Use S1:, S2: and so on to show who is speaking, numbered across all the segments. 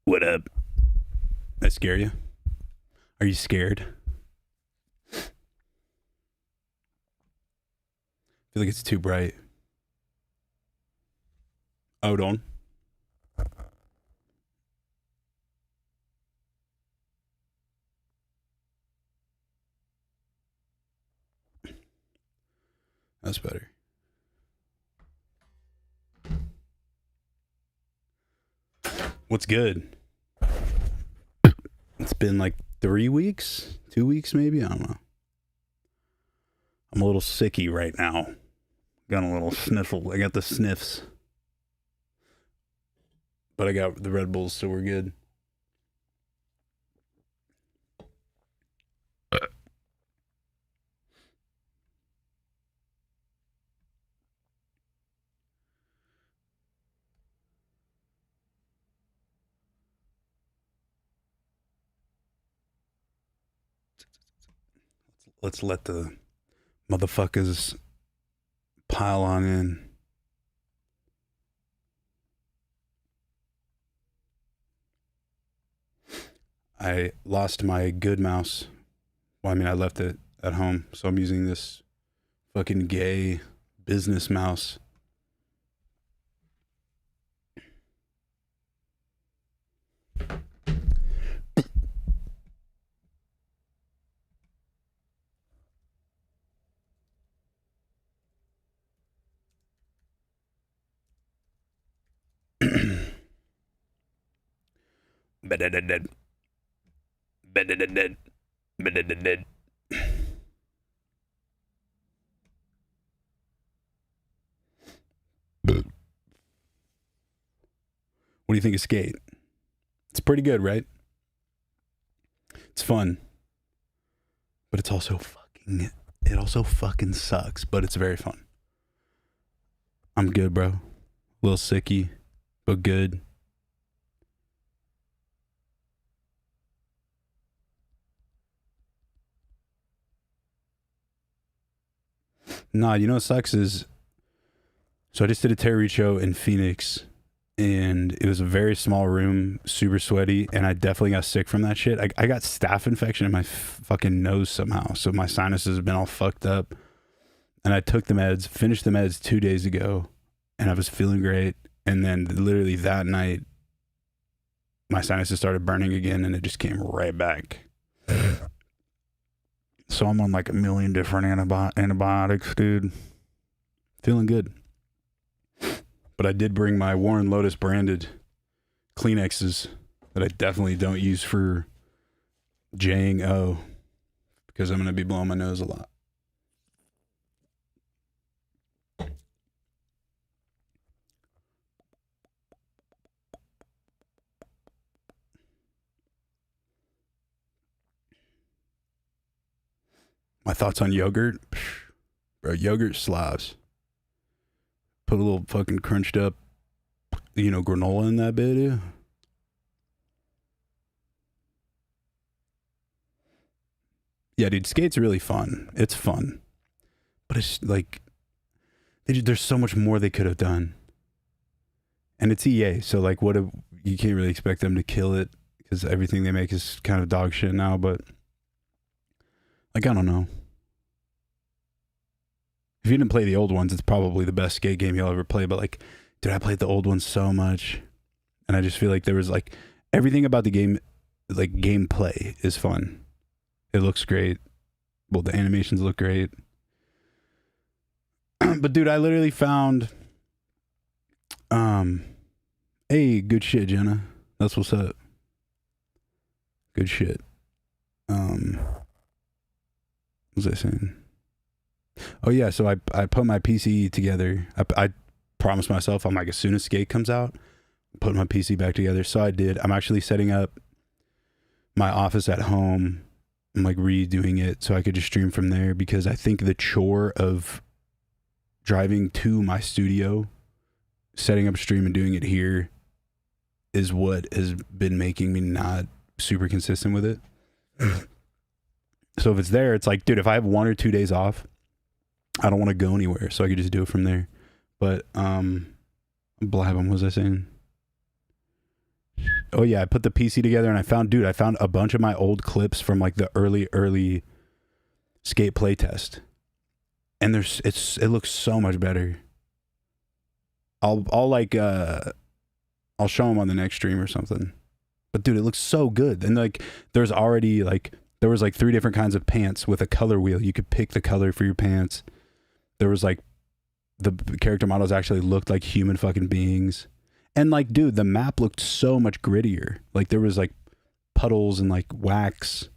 S1: What up? That scare you? Are you scared? I feel like it's too bright. Hold on. That's better. What's good? It's been like 3 weeks, 2 weeks maybe. I don't know. I'm a little sicky right now. Got a little sniffle. I got the sniffs. But I got the Red Bulls, so we're good. Let's let the motherfuckers pile on in. I lost my good mouse. Well, I mean, I left it at home, so I'm using this fucking gay business mouse. Dead. What do you think of Skate? It's pretty good, right? It's fun. But it's also fucking sucks, but it's very fun. I'm good, bro. A little sicky, but good. Nah, you know what sucks is, so I just did a Terror REID show in Phoenix, and it was a very small room, super sweaty, and I definitely got sick from that shit. I got staph infection in my fucking nose somehow, so my sinuses have been all fucked up. And I took the meds, finished the meds 2 days ago, and I was feeling great. And then literally that night, my sinuses started burning again, and it just came right back. So I'm on like a million different antibiotics, dude. Feeling good. But I did bring my Warren Lotus branded Kleenexes that I definitely don't use for Jang O, because I'm going to be blowing my nose a lot. My thoughts on yogurt? Bro, yogurt slaps. Put a little fucking crunched up, granola in that bit. Yeah, dude, Skate's really fun. It's fun. But it's like, there's so much more they could have done. And it's EA, so like, you can't really expect them to kill it, because everything they make is kind of dog shit now, but like, I don't know. If you didn't play the old ones, it's probably the best Skate game you'll ever play. But like, dude, I played the old ones so much, and I just feel like there was like everything about the game, like gameplay is fun. It looks great. Well, the animations look great. But dude, I literally found, hey, good shit, Jenna. That's what's up. Good shit. What was I saying? Oh yeah, so I put my PC together. I promised myself, I'm like, as soon as Skate comes out, put my PC back together. So I did. I'm actually setting up my office at home. I'm like redoing it so I could just stream from there, because I think the chore of driving to my studio, setting up stream and doing it here is what has been making me not super consistent with it. So if it's there, it's like, dude, if I have 1 or 2 days off, I don't want to go anywhere, so I could just do it from there. But blabbing, what was I saying? Oh yeah, I put the PC together and I found a bunch of my old clips from like the early skate playtest. And it looks so much better. I'll show them on the next stream or something. But dude, it looks so good. And like there was like 3 different kinds of pants with a color wheel. You could pick the color for your pants. There was like the character models actually looked like human fucking beings. And like, dude, the map looked so much grittier. Like there was like puddles and like wax,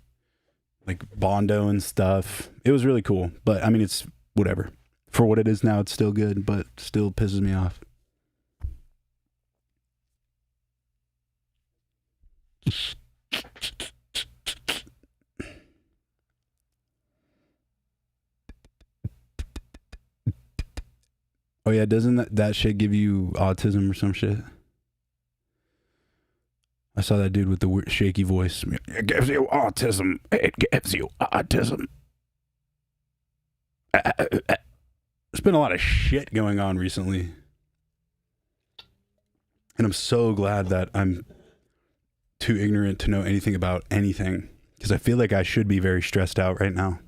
S1: like Bondo and stuff. It was really cool. But I mean, it's whatever. For what it is now, it's still good, but still pisses me off. Oh yeah, doesn't that shit give you autism or some shit? I saw that dude with the shaky voice. It gives you autism. It gives you autism. There's been a lot of shit going on recently. And I'm so glad that I'm too ignorant to know anything about anything. Because I feel like I should be very stressed out right now.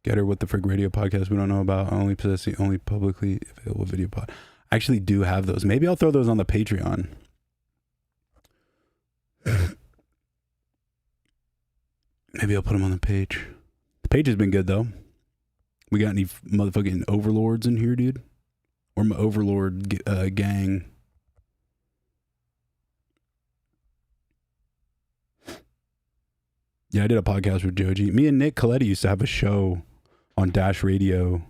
S1: Get her, what the frig radio podcast we don't know about. I only possess the only publicly available video pod. I actually do have those. Maybe I'll throw those on the Patreon. Maybe I'll put them on the page. The page has been good though. We got any motherfucking overlords in here, dude? Or my overlord gang? Yeah, I did a podcast with Joji. Me and Nick Coletti used to have a show on Dash Radio. It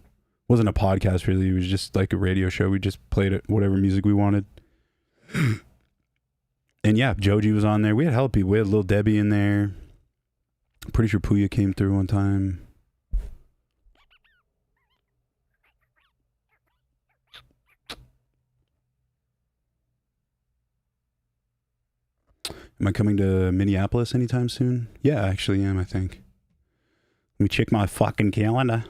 S1: wasn't a podcast really, it was just like a radio show. We just played it, whatever music we wanted. And yeah, Joji was on there. We had hella people. We had Lil Debbie in there. I'm pretty sure Puya came through one time. Am I coming to Minneapolis anytime soon? Yeah, I actually am, I think. Let me check my fucking calendar.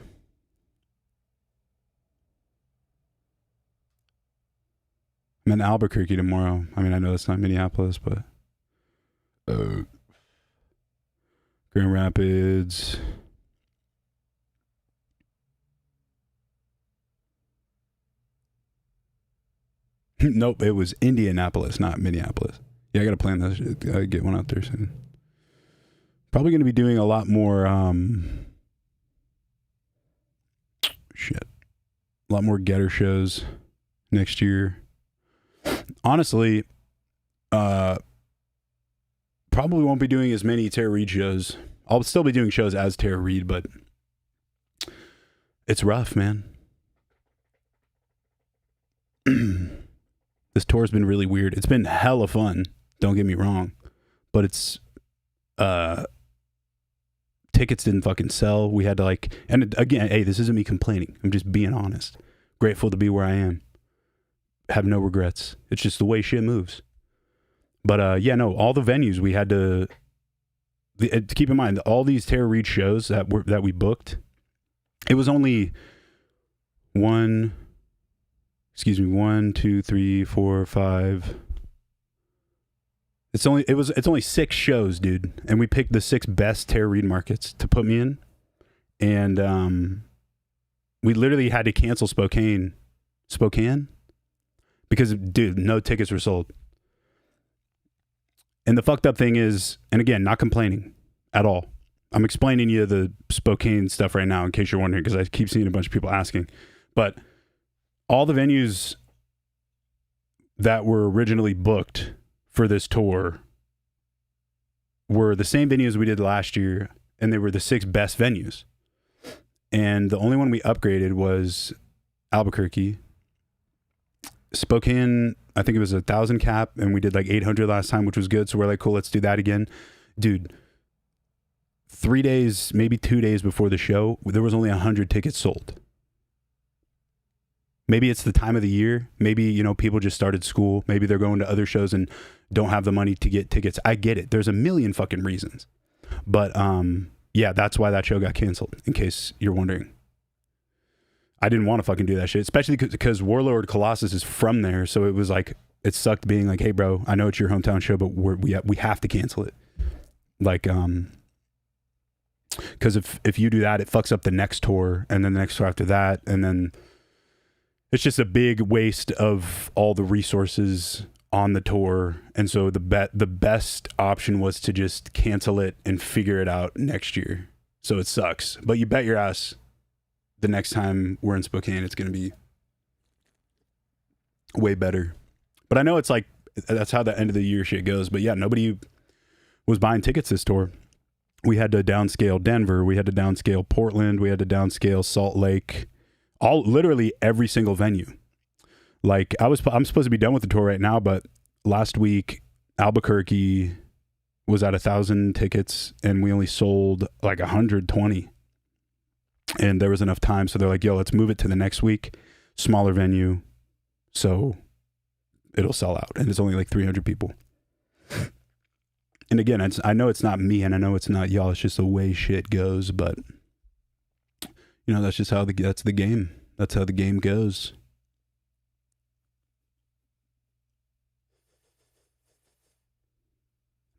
S1: I'm in Albuquerque tomorrow. I mean, I know that's not Minneapolis, but... Grand Rapids. Nope, it was Indianapolis, not Minneapolis. Yeah, I gotta plan that shit. Gotta get one out there soon. Probably gonna be doing a lot more, shit. A lot more Getter shows next year. Honestly, probably won't be doing as many Terror Reid shows. I'll still be doing shows as Terror Reid, but it's rough, man. This tour's been really weird. It's been hella fun. Don't get me wrong, but it's tickets didn't fucking sell. We had to like, and again, hey, this isn't me complaining. I'm just being honest. Grateful to be where I am. Have no regrets. It's just the way shit moves. But yeah, no, all the venues we had to keep in mind, all these Terror Reid shows that we booked. It was only 1, 2, 3, 4, 5. It's only 6 shows, dude, and we picked the 6 best Terror Reid markets to put me in, and we literally had to cancel Spokane, because dude, no tickets were sold. And the fucked up thing is, and again, not complaining at all. I'm explaining you the Spokane stuff right now in case you're wondering, because I keep seeing a bunch of people asking, but all the venues that were originally booked for this tour were the same venues we did last year, and they were the 6 best venues. And the only one we upgraded was Albuquerque. Spokane, I think it was 1,000 cap, and we did like 800 last time, which was good. So we're like, cool, let's do that again. Dude, 3 days, maybe 2 days before the show, there was only 100 tickets sold. Maybe it's the time of the year. Maybe, you know, people just started school. Maybe they're going to other shows and don't have the money to get tickets. I get it. There's a million fucking reasons. But yeah, that's why that show got canceled, in case you're wondering. I didn't want to fucking do that shit, especially because Warlord Colossus is from there. So it was like, it sucked being like, hey, bro, I know it's your hometown show, but we have to cancel it. Like, because if you do that, it fucks up the next tour and then the next tour after that. And then it's just a big waste of all the resources on the tour. And so the best option was to just cancel it and figure it out next year. So it sucks, but you bet your ass the next time we're in Spokane, it's going to be way better. But I know it's like, that's how the end of the year shit goes. But yeah, nobody was buying tickets this tour. We had to downscale Denver. We had to downscale Portland. We had to downscale Salt Lake. Literally every single venue. Like I'm supposed to be done with the tour right now, but last week Albuquerque was at 1,000 tickets and we only sold like 120. And there was enough time, so they're like, yo, let's move it to the next week, smaller venue, so it'll sell out. And it's only like 300 people. And again, I know it's not me, and I know it's not y'all, it's just the way shit goes, but you know, that's just how that's the game. That's how the game goes.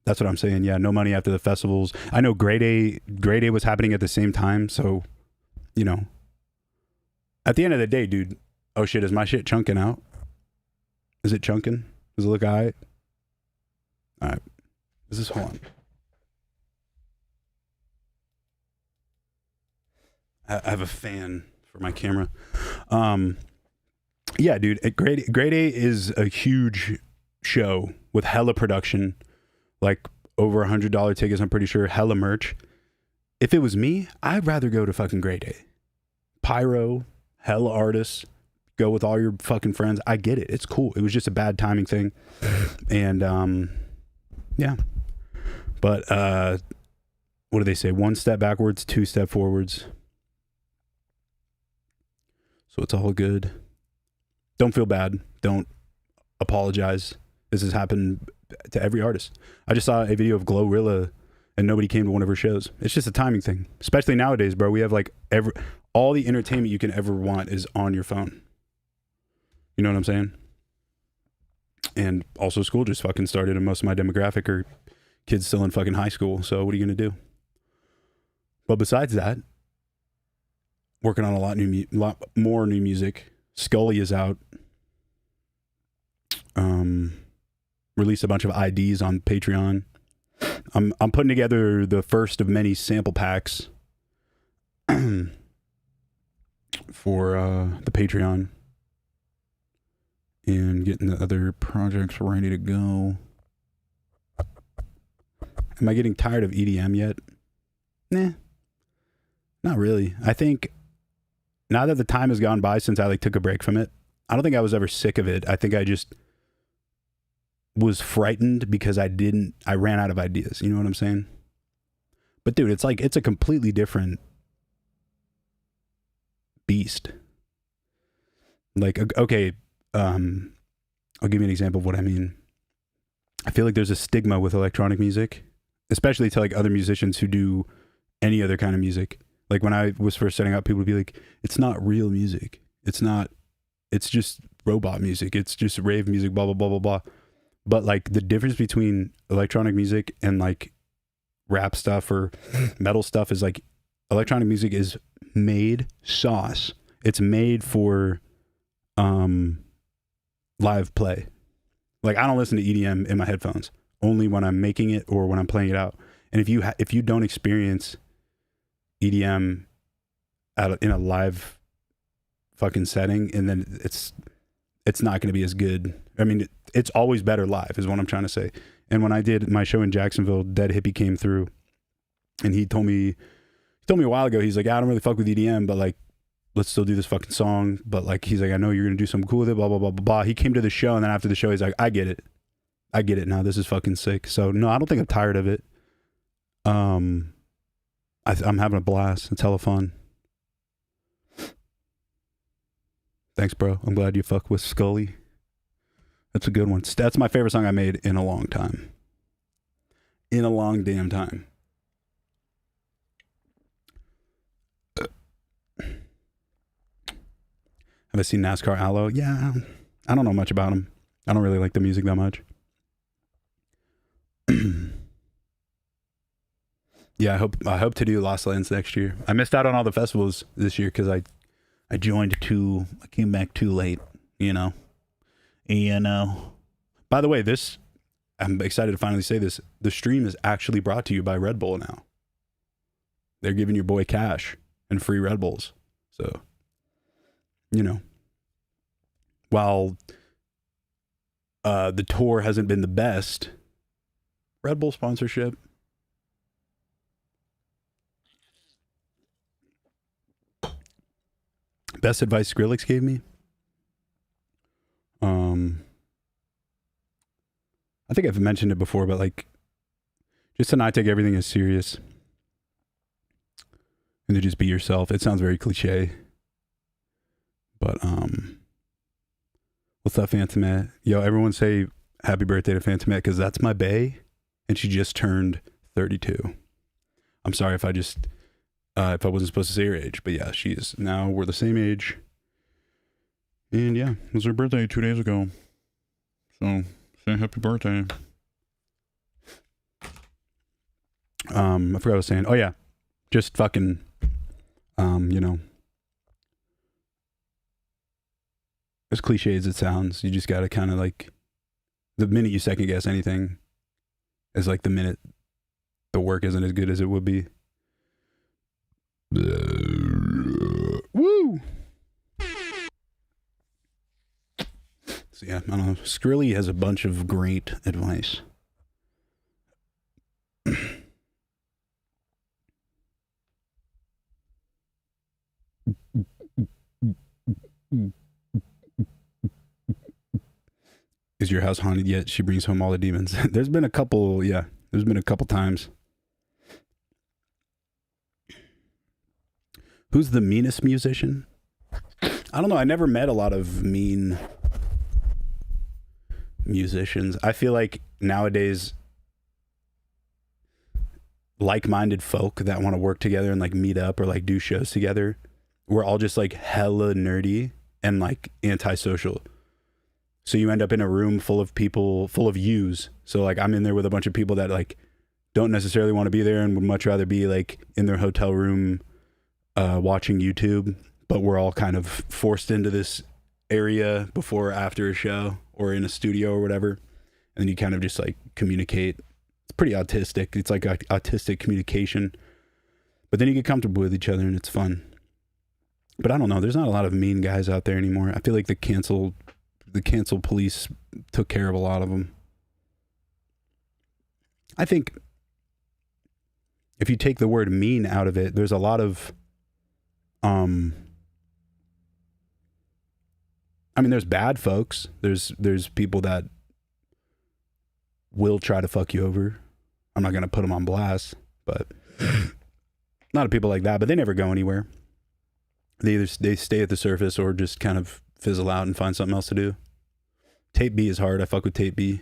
S1: That's what I'm saying. Yeah, no money after the festivals. I know Grade A was happening at the same time, so you know, at the end of the day, dude, oh shit, is my shit chunking out? Is it chunking? Does it look all right? All right. Is this, hold on. I have a fan for my camera. Yeah, dude, Grade A is a huge show with hella production, like over $100 tickets, I'm pretty sure, hella merch. If it was me, I'd rather go to fucking Grade A. Pyro, hella artists, go with all your fucking friends. I get it. It's cool. It was just a bad timing thing. And, yeah. But, what do they say? 1 step backwards, 2 step forwards. So it's all good. Don't feel bad. Don't apologize. This has happened to every artist. I just saw a video of Glorilla and nobody came to one of her shows. It's just a timing thing. Especially nowadays, bro. We have like all the entertainment you can ever want is on your phone. You know what I'm saying? And also school just fucking started and most of my demographic are kids still in fucking high school. So what are you going to do? But besides that, working on a lot more new music. Scully is out. Released a bunch of IDs on Patreon. I'm putting together the first of many sample packs for the Patreon and getting the other projects ready to go. Am I getting tired of EDM yet? Nah, not really. I think now that the time has gone by since I like took a break from it, I don't think I was ever sick of it. I think I just was frightened because I ran out of ideas. You know what I'm saying? But dude, it's like, it's a completely different beast. Like, okay, I'll give you an example of what I mean. I feel like there's a stigma with electronic music, especially to like other musicians who do any other kind of music. Like when I was first setting up, people would be like, it's not real music. It's just robot music. It's just rave music, blah, blah, blah, blah, blah. But like the difference between electronic music and like rap stuff or metal stuff is like electronic music is made sauce. It's made for live play. Like I don't listen to EDM in my headphones, only when I'm making it or when I'm playing it out. And if you don't experience EDM in a live fucking setting, and then it's not going to be as good. I mean, it's always better live is what I'm trying to say. And when I did my show in Jacksonville, Dead Hippie came through and he told me a while ago, he's like, I don't really fuck with EDM, but like, let's still do this fucking song. But like, he's like, I know you're going to do something cool with it, blah, blah, blah, blah, blah. He came to the show and then after the show, he's like, I get it now. This is fucking sick. So no, I don't think I'm tired of it. I'm having a blast. It's hella fun. Thanks, bro. I'm glad you fuck with Scully. That's a good one. That's my favorite song I made in a long time. In a long damn time. Have I seen NASCAR Aloe? Yeah, I don't know much about him. I don't really like the music that much. Yeah, I hope to do Lost Lands next year. I missed out on all the festivals this year because I came back too late, you know. By the way, I'm excited to finally say this. The stream is actually brought to you by Red Bull now. They're giving your boy cash and free Red Bulls. So, you know, while the tour hasn't been the best, Red Bull sponsorship. Best advice Skrillex gave me? I think I've mentioned it before, but like, just to not take everything as serious and to just be yourself. It sounds very cliche, but what's up, Phantomet? Yo, everyone say happy birthday to Phantomet because that's my bae, and she just turned 32. I'm sorry if I wasn't supposed to say her age, but yeah, she is now. We're the same age, and yeah, it was her birthday 2 days ago. So say happy birthday. I forgot what I was saying. Oh yeah, just fucking, you know, as cliche as it sounds, you just gotta kind of like, the minute you second guess anything is like the minute the work isn't as good as it would be. Woo! So yeah, I don't know. Skrilly has a bunch of great advice. Is your house haunted yet? She brings home all the demons. There's been a couple times. Who's the meanest musician? I don't know. I never met a lot of mean musicians. I feel like nowadays, like-minded folk that want to work together and like meet up or like do shows together, we're all just like hella nerdy and like antisocial. So you end up in a room full of people, full of yous. So like I'm in there with a bunch of people that like don't necessarily want to be there and would much rather be like in their hotel room watching YouTube, but we're all kind of forced into this area before or after a show or in a studio or whatever. And then you kind of just like communicate. It's pretty autistic. It's like autistic communication. But then you get comfortable with each other and it's fun. But I don't know. There's not a lot of mean guys out there anymore. I feel like the cancel police took care of a lot of them. I think if you take the word mean out of it, there's a lot of I mean, there's bad folks. There's people that will try to fuck you over. I'm not going to put them on blast, but a lot of people like that, but they never go anywhere. They stay at the surface or just kind of fizzle out and find something else to do. Tape B is hard. I fuck with Tape B.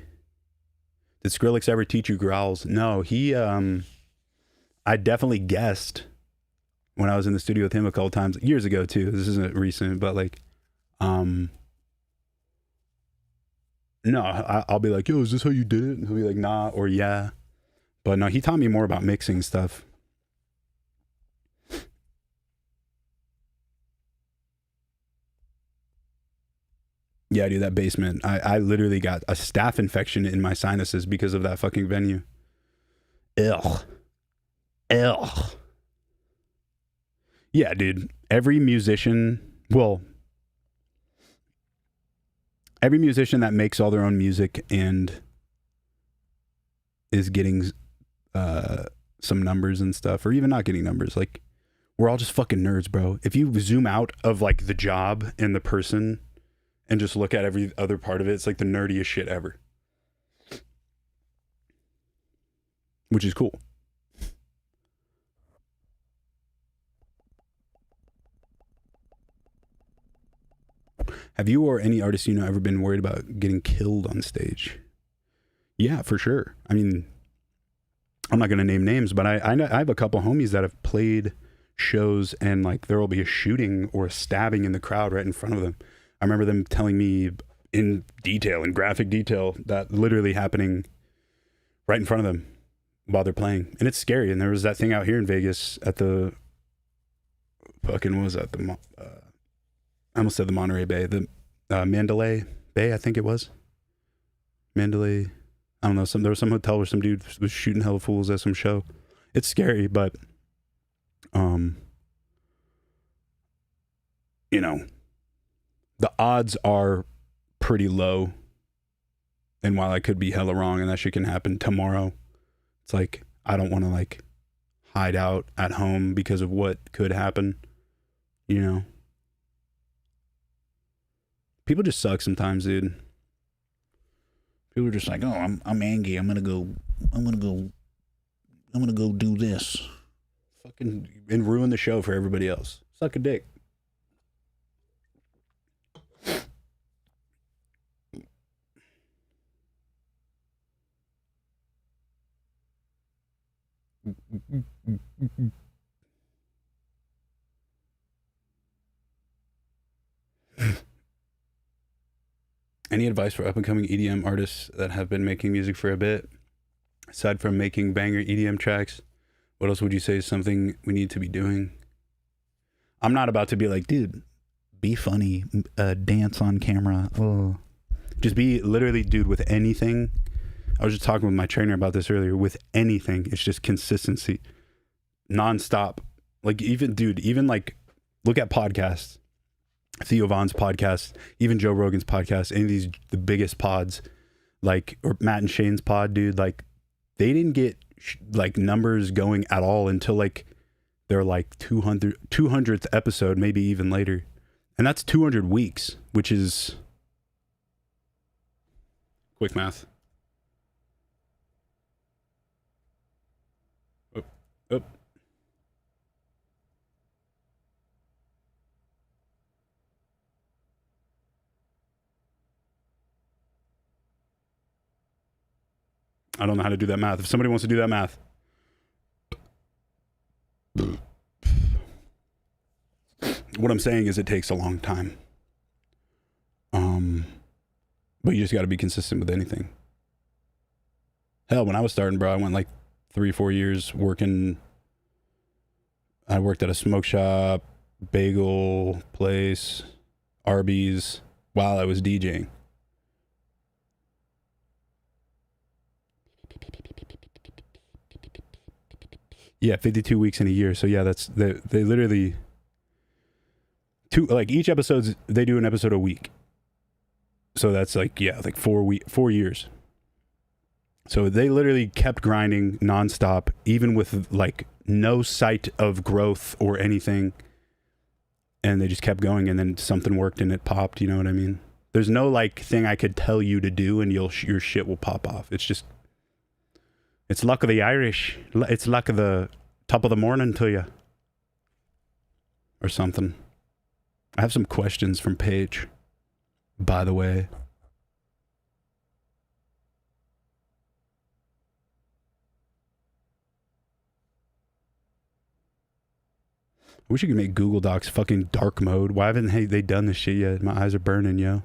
S1: Did Skrillex ever teach you growls? No, he, I definitely guessed when I was in the studio with him a couple times, years ago too. This isn't recent, but like, no, I'll be like, yo, is this how you did it? And he'll be like, nah, or yeah. But no, he taught me more about mixing stuff. Yeah, dude, that basement. I literally got a staph infection in my sinuses because of that fucking venue. Ugh. Yeah, dude. Every musician that makes all their own music and is getting some numbers and stuff, or even not getting numbers, like, we're all just fucking nerds, bro. If you zoom out of like the job and the person and just look at every other part of it, it's like the nerdiest shit ever. Which is cool. Have you or any artist you know ever been worried about getting killed on stage? Yeah, for sure. I mean, I'm not going to name names, but I have a couple homies that have played shows and like there will be a shooting or a stabbing in the crowd right in front of them. I remember them telling me in detail, in graphic detail, that literally happening right in front of them while they're playing. And it's scary. And there was that thing out here in Vegas at the fucking, what was that? I almost said the Monterey Bay, the Mandalay Bay, I think it was. Mandalay, I don't know. There was some hotel where some dude was shooting hella fools at some show. It's scary, but, you know, the odds are pretty low. And while I could be hella wrong and that shit can happen tomorrow, it's like, I don't want to like hide out at home because of what could happen, you know? People just suck sometimes, dude. People are just like, oh, I'm angry. I'm gonna go do this. Fucking and ruin the show for everybody else. Suck a dick. Any advice for up-and-coming EDM artists that have been making music for a bit? Aside from making banger EDM tracks, what else would you say is something we need to be doing? I'm not about to be like, dude, be funny, dance on camera. Oh. Just be literally, dude, with anything. I was just talking with my trainer about this earlier. With anything, it's just consistency. Non-stop. Like, even like, look at podcasts. Theo Von's podcast, even Joe Rogan's podcast, any of these, the biggest pods, like, or Matt and Shane's pod, dude, like, they didn't get like numbers going at all until like their like 200th episode, maybe even later. And that's 200 weeks, which is quick math. Oh. I don't know how to do that math. If somebody wants to do that math. What I'm saying is it takes a long time. But you just got to be consistent with anything. Hell, when I was starting, bro, I went like 3-4 years working. I worked at a smoke shop, bagel place, Arby's, while I was DJing. Yeah, 52 weeks in a year. So yeah, that's they literally each episodes, they do an episode a week. So that's like, yeah, like 4 years. So they literally kept grinding nonstop, even with like no sight of growth or anything. And they just kept going, and then something worked and it popped. You know what I mean? There's no like thing I could tell you to do and your shit will pop off. It's just, it's luck of the Irish. It's luck of the top of the morning to you. Or something. I have some questions from Paige, by the way. I wish you could make Google Docs fucking dark mode. Why haven't they done this shit yet? My eyes are burning, yo.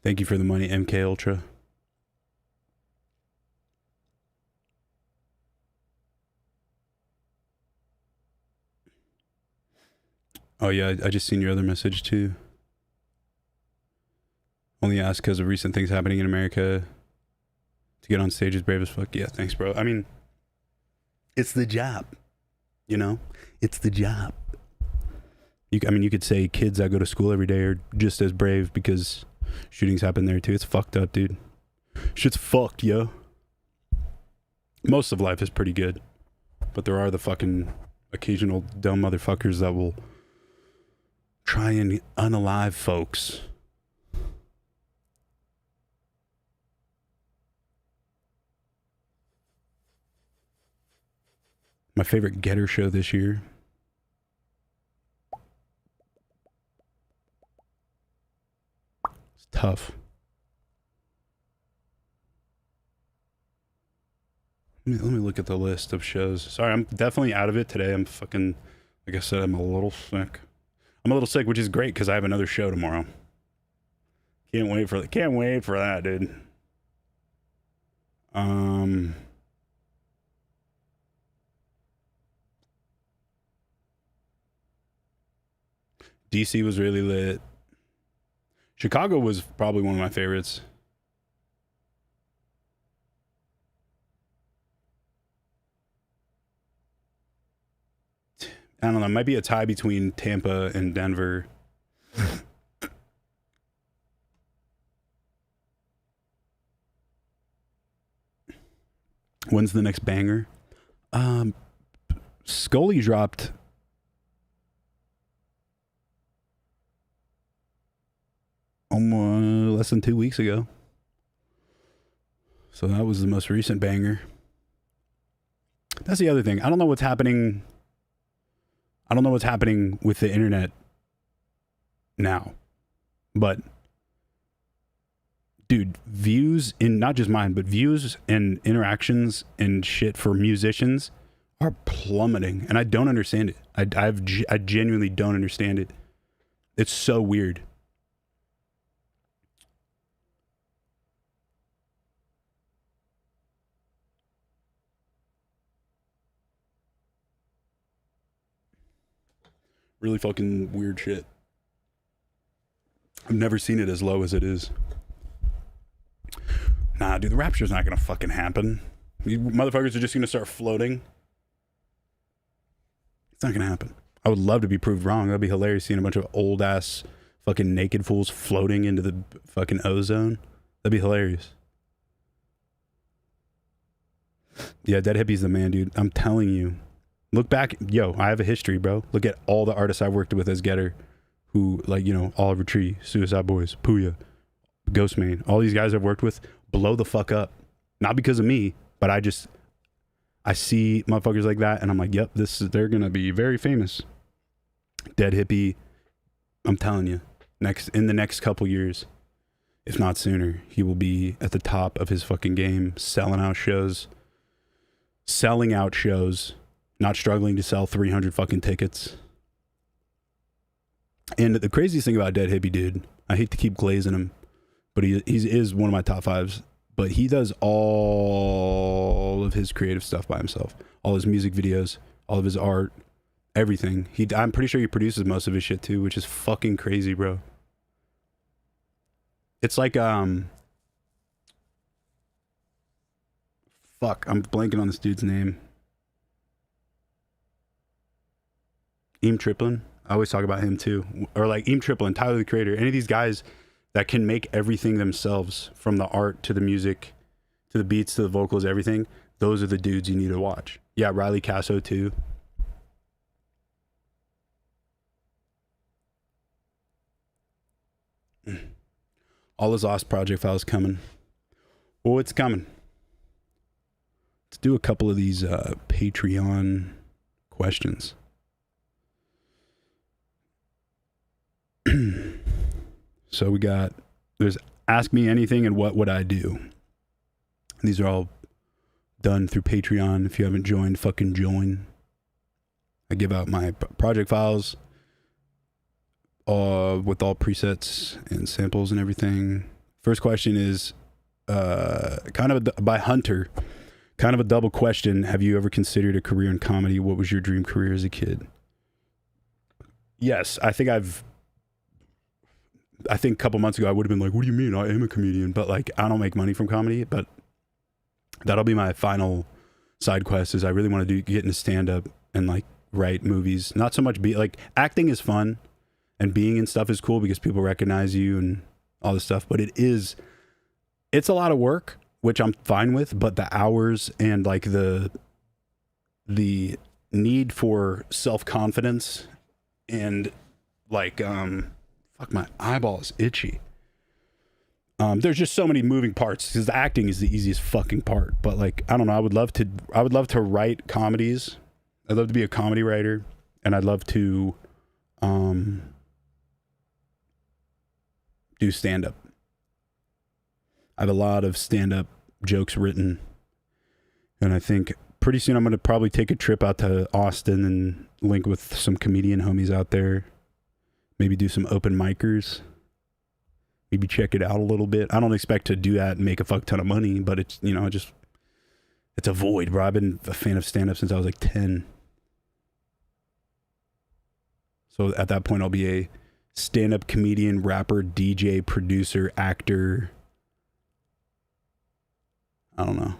S1: Thank you for the money, MK Ultra. Oh yeah, I just seen your other message too. Only asked because of recent things happening in America. To get on stage is brave as fuck. Yeah, thanks, bro. I mean, it's the job. You know? It's the job. You could say kids that go to school every day are just as brave because shootings happen there too. It's fucked up, dude. Shit's fucked, yo. Most of life is pretty good. But there are the fucking occasional dumb motherfuckers that will try and unalive folks. My favorite Getter show this year. It's tough. Let me look at the list of shows. Sorry, I'm definitely out of it today. I'm fucking, like I said, I'm a little sick. I'm a little sick, which is great because I have another show tomorrow. Can't wait for that, dude. DC was really lit. Chicago was probably one of my favorites. I don't know. It might be a tie between Tampa and Denver. When's the next banger? Scully dropped almost less than 2 weeks ago. So that was the most recent banger. That's the other thing. I don't know what's happening. I don't know what's happening with the internet now. But dude, views in not just mine, but views and interactions and shit for musicians are plummeting, and I don't understand it. I genuinely don't understand it. It's so weird. Really fucking weird shit. I've never seen it as low as it is. Nah, dude, the rapture's not gonna fucking happen. You motherfuckers are just gonna start floating. It's not gonna happen. I would love to be proved wrong. That'd be hilarious seeing a bunch of old ass fucking naked fools floating into the fucking ozone. That'd be hilarious. Yeah, Dead Hippie's the man, dude. I'm telling you. Look back. Yo, I have a history, bro. Look at all the artists I worked with as Getter. Who, like, you know, Oliver Tree, Suicide Boys, Puya, Ghostman. All these guys I've worked with blow the fuck up. Not because of me, but I see motherfuckers like that and I'm like, yep, they're gonna be very famous. Dead Hippie, I'm telling you, in the next couple years, if not sooner, he will be at the top of his fucking game, selling out shows, not struggling to sell 300 fucking tickets. And the craziest thing about Dead Hippie, dude, I hate to keep glazing him, but he is one of my top fives. But he does all of his creative stuff by himself. All his music videos, all of his art, everything. I'm pretty sure he produces most of his shit too, which is fucking crazy, bro. It's like, fuck, I'm blanking on this dude's name. Eam Triplin. I always talk about him too. Or like Eam Triplin, Tyler the Creator, any of these guys that can make everything themselves, from the art to the music to the beats to the vocals, everything. Those are the dudes you need to watch. Yeah, Riley Casso too. All his Lost project files coming. Oh, it's coming. Let's do a couple of these Patreon questions. So there's Ask Me Anything and What Would I Do? These are all done through Patreon. If you haven't joined, fucking join. I give out my project files with all presets and samples and everything. First question is by Hunter. Kind of a double question. Have you ever considered a career in comedy? What was your dream career as a kid? Yes, I think a couple months ago I would have been like, what do you mean? I am a comedian, but like I don't make money from comedy. But that'll be my final side quest, is I really want to get into stand-up and like write movies. Not so much like acting is fun and being in stuff is cool because people recognize you and all this stuff, but it's a lot of work, which I'm fine with, but the hours and like the need for self-confidence and like fuck, my eyeball is itchy. There's just so many moving parts because the acting is the easiest fucking part. But like, I don't know. I would love to write comedies. I'd love to be a comedy writer, and I'd love to do stand up. I have a lot of stand up jokes written, and I think pretty soon I'm going to probably take a trip out to Austin and link with some comedian homies out there. Maybe do some open micers. Maybe check it out a little bit. I don't expect to do that and make a fuck ton of money, but it's, you know, it's a void, bro. I've been a fan of stand-up since I was like 10. So at that point, I'll be a stand-up comedian, rapper, DJ, producer, actor. I don't know.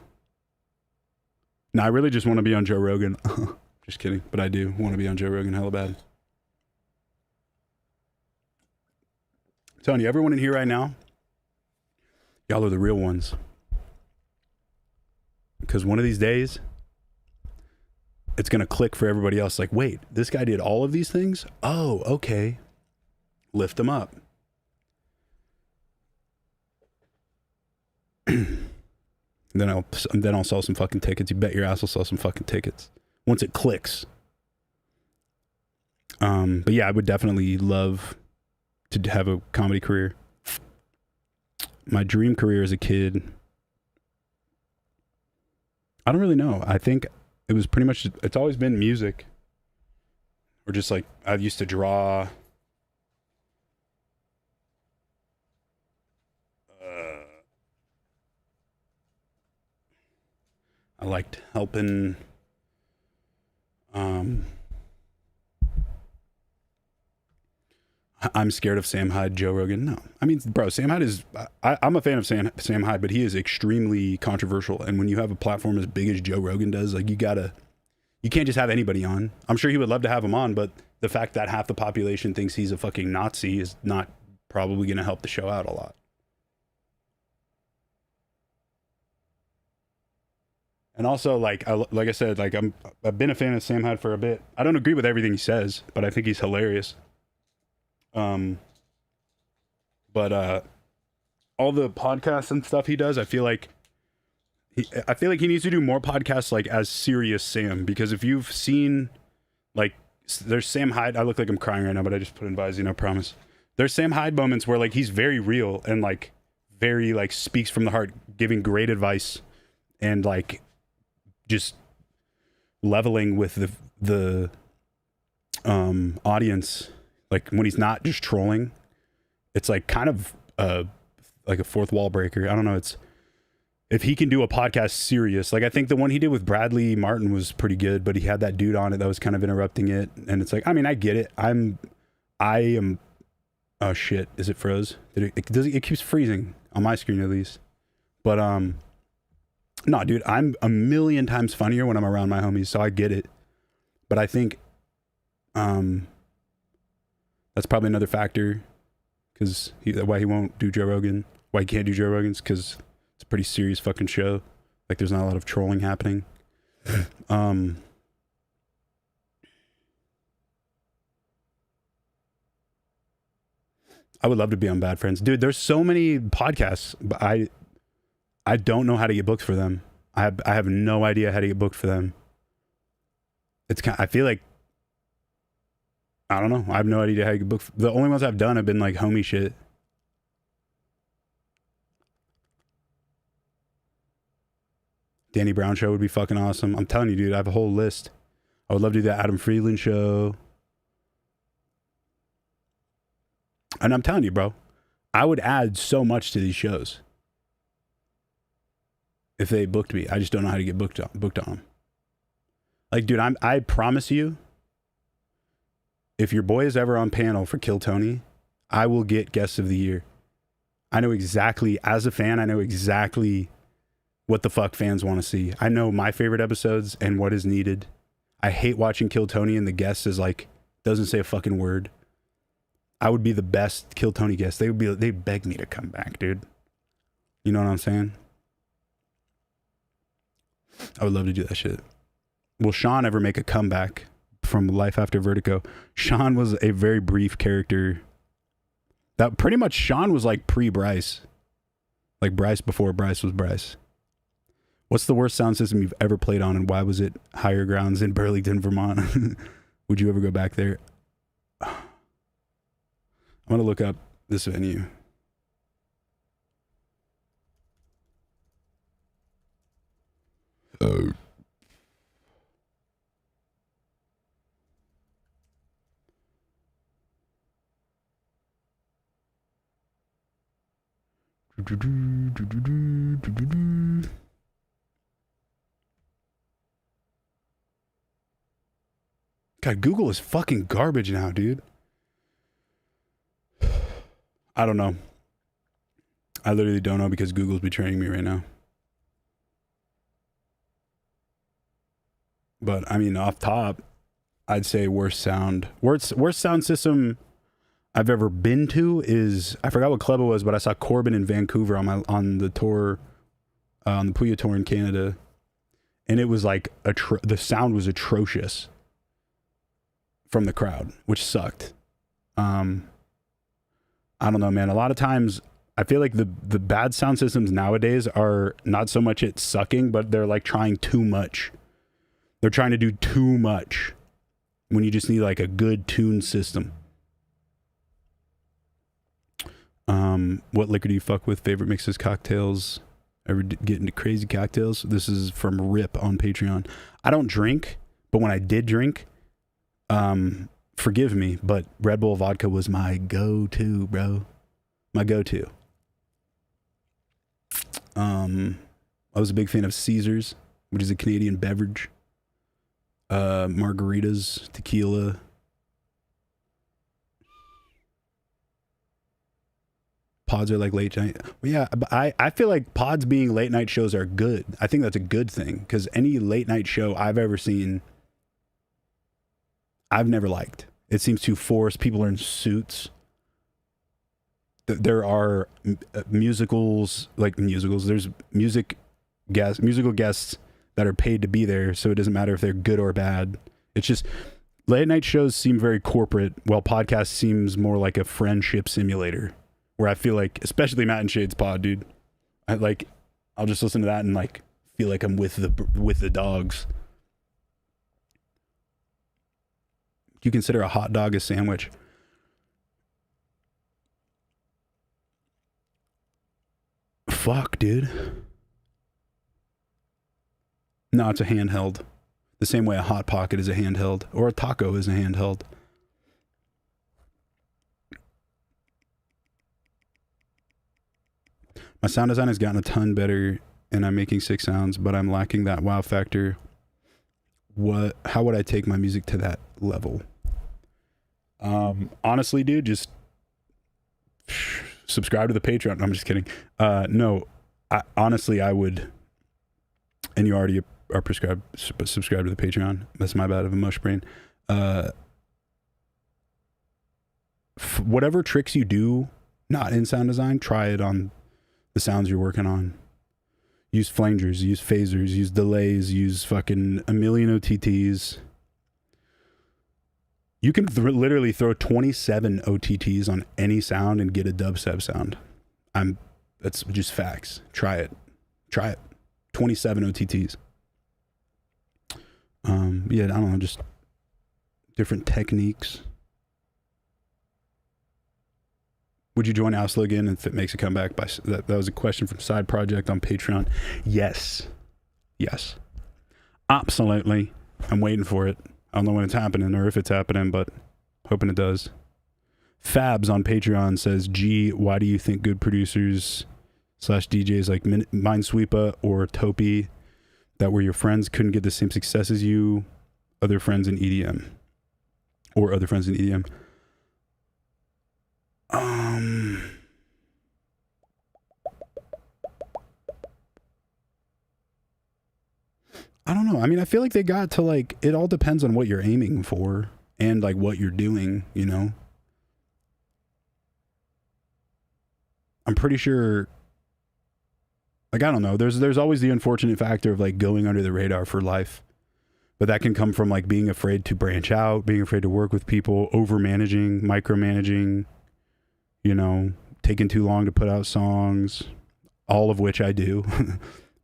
S1: No, I really just want to be on Joe Rogan. Just kidding. But I do want to be on Joe Rogan hella bad. I'm telling you, everyone in here right now, y'all are the real ones. Because one of these days, it's going to click for everybody else. Like, wait, this guy did all of these things? Oh, okay. Lift him up. Then I'll sell some fucking tickets. You bet your ass I'll sell some fucking tickets. Once it clicks. But yeah, I would definitely love to have a comedy career. My dream career as a kid, I don't really know. I think it was pretty much, it's always been music. Or just like, I used to draw. I liked helping. I'm scared of Sam Hyde, Joe Rogan. No, I mean, bro, Sam Hyde is. I'm a fan of Sam Hyde, but he is extremely controversial. And when you have a platform as big as Joe Rogan does, like you can't just have anybody on. I'm sure he would love to have him on, but the fact that half the population thinks he's a fucking Nazi is not probably going to help the show out a lot. And also, like I said, like I've been a fan of Sam Hyde for a bit. I don't agree with everything he says, but I think he's hilarious. But all the podcasts and stuff he does, I feel like he needs to do more podcasts like as serious Sam, because if you've seen like there's Sam Hyde, I look like I'm crying right now, but I just put in Visine, I promise. There's Sam Hyde moments where like he's very real and like very like speaks from the heart, giving great advice and like just leveling with the audience. Like when he's not just trolling, it's like kind of like a fourth wall breaker. I don't know. It's if he can do a podcast serious, like I think the one he did with Bradley Martin was pretty good, but he had that dude on it that was kind of interrupting it. And it's like, I mean, I get it. I am. Oh shit! Is it froze? It keeps freezing on my screen at least. But no, dude, I'm a million times funnier when I'm around my homies, so I get it. But I think that's probably another factor, because why he won't do Joe Rogan, why he can't do Joe Rogan's, because it's a pretty serious fucking show. Like there's not a lot of trolling happening. I would love to be on Bad Friends, dude. There's so many podcasts, but I don't know how to get booked for them. I have no idea how to get booked for them. It's kind. I feel like I don't know. I have no idea how to get booked. The only ones I've done have been like homie shit. Danny Brown show would be fucking awesome. I'm telling you, dude. I have a whole list. I would love to do that Adam Friedland show. And I'm telling you, bro, I would add so much to these shows if they booked me. I just don't know how to get booked on them. Like, dude, I promise you, if your boy is ever on panel for Kill Tony, I will get guest of the year. I know exactly, as a fan, I know exactly what the fuck fans want to see. I know my favorite episodes and what is needed. I hate watching Kill Tony and the guest is like, doesn't say a fucking word. I would be the best Kill Tony guest. They'd beg me to come back, dude. You know what I'm saying? I would love to do that shit. Will Sean ever make a comeback from Life After Vertigo. Sean was a very brief character. That pretty much Sean was like pre-Bryce. Like Bryce before Bryce was Bryce. What's the worst sound system you've ever played on, and why was it Higher Grounds in Burlington, Vermont? Would you ever go back there? I'm going to look up this venue. Oh. God, Google is fucking garbage now, dude. I don't know. I literally don't know because Google's betraying me right now. But I mean, off top, I'd say worst sound system I've ever been to is, I forgot what club it was, but I saw Corbin in Vancouver on the tour, on the Puya tour in Canada, and it was like the sound was atrocious from the crowd, which sucked. I don't know, man. A lot of times I feel like the bad sound systems nowadays are not so much it sucking, but they're like trying too much. They're trying to do too much when you just need like a good tune system. What liquor do you fuck with? Favorite mixes, cocktails? Ever get into crazy cocktails? This is from Rip on Patreon. I don't drink, but when I did drink, forgive me, but Red Bull vodka was my go-to, bro. My go-to. I was a big fan of Caesars, which is a Canadian beverage. Margaritas, tequila. Pods are like late night. Well, yeah, but I feel like pods being late night shows are good. I think that's a good thing because any late night show I've ever seen, I've never liked. It seems too forced. People are in suits. There are musicals. There's musical guests that are paid to be there, so it doesn't matter if they're good or bad. It's just late night shows seem very corporate, while podcast seems more like a friendship simulator. Where I feel like, especially Matt and Shade's pod, dude, I'll just listen to that and like feel like I'm with the dogs. Do you consider a hot dog a sandwich? Fuck, dude. No, it's a handheld. The same way a Hot Pocket is a handheld, or a taco is a handheld. My sound design has gotten a ton better, and I'm making sick sounds, but I'm lacking that wow factor. How would I take my music to that level? Honestly, dude, just subscribe to the Patreon. I'm just kidding. No, honestly, I would, and you already are subscribe to the Patreon. That's my bad of a mush brain. Whatever tricks you do, not in sound design, try it on the sounds you're working on. Use flangers, use phasers, use delays, use fucking a million OTTs. You can literally throw 27 OTTs on any sound and get a dubstep sound. That's just facts. Try it. 27 OTTs. Yeah, I don't know, just different techniques. Would you join Oslo again if it makes a comeback? That was a question from Side Project on Patreon. Yes. Absolutely. I'm waiting for it. I don't know when it's happening or if it's happening, but hoping it does. Fabs on Patreon says, G, why do you think good producers / DJs like Minesweeper or Topi that were your friends couldn't get the same success as you, other friends in EDM? Or other friends in EDM? I don't know. I mean, I feel like they got to like, it all depends on what you're aiming for and like what you're doing, you know? I'm pretty sure, like, I don't know. There's always the unfortunate factor of like going under the radar for life. But that can come from like being afraid to branch out, being afraid to work with people, over managing, micromanaging, you know, taking too long to put out songs, all of which I do.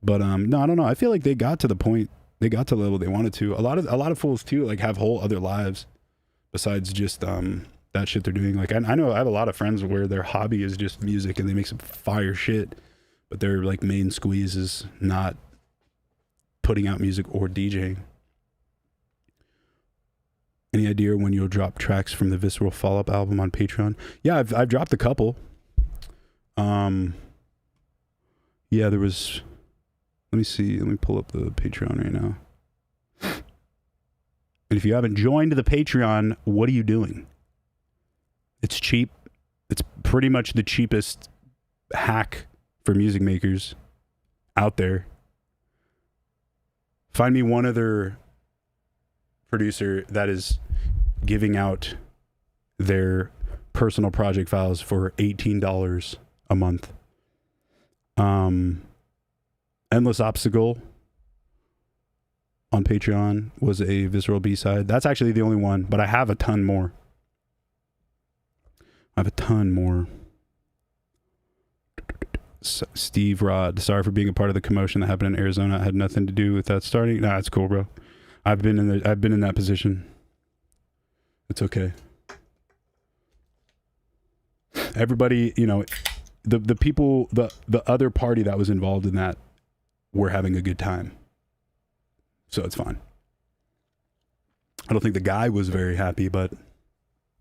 S1: But no, I don't know. I feel like they got to the point, they got to the level they wanted to. A lot of fools too, like, have whole other lives besides just that shit they're doing. Like, I know I have a lot of friends where their hobby is just music and they make some fire shit, but their like main squeeze is not putting out music or DJing. Any idea when you'll drop tracks from the Visceral Fall Up album on Patreon? Yeah, I've dropped a couple. Yeah, there was. Let me see. Let me pull up the Patreon right now. And if you haven't joined the Patreon, what are you doing? It's cheap. It's pretty much the cheapest hack for music makers out there. Find me one other producer that is giving out their personal project files for $18 a month. Endless Obstacle on Patreon was a Visceral B-side. That's actually the only one, but I have a ton more. Steve Rod, sorry for being a part of the commotion that happened in Arizona. I had nothing to do with that starting. Nah, it's cool, bro. I've been in that position. It's okay. Everybody, you know, the people, the other party that was involved in that were having a good time. So it's fine. I don't think the guy was very happy, but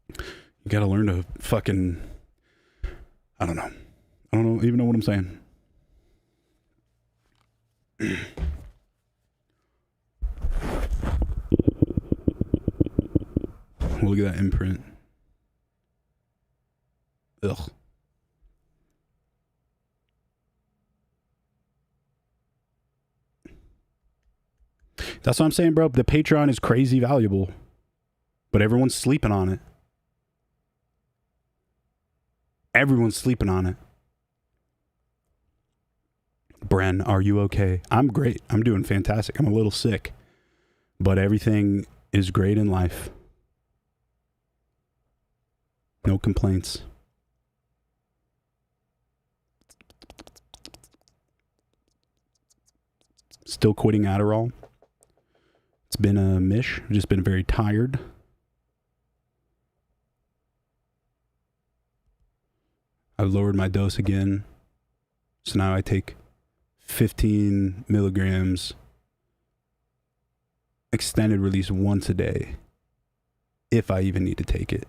S1: you gotta learn to fucking, I don't know even know what I'm saying. Look at that imprint. Ugh. That's what I'm saying, bro. The Patreon is crazy valuable, but everyone's sleeping on it. Everyone's sleeping on it. Bren, are you okay? I'm great. I'm doing fantastic. I'm a little sick, but everything is great in life. No complaints. Still quitting Adderall. It's been a mish. I've just been very tired. I've lowered my dose again. So now I take 15 milligrams extended release once a day, if I even need to take it.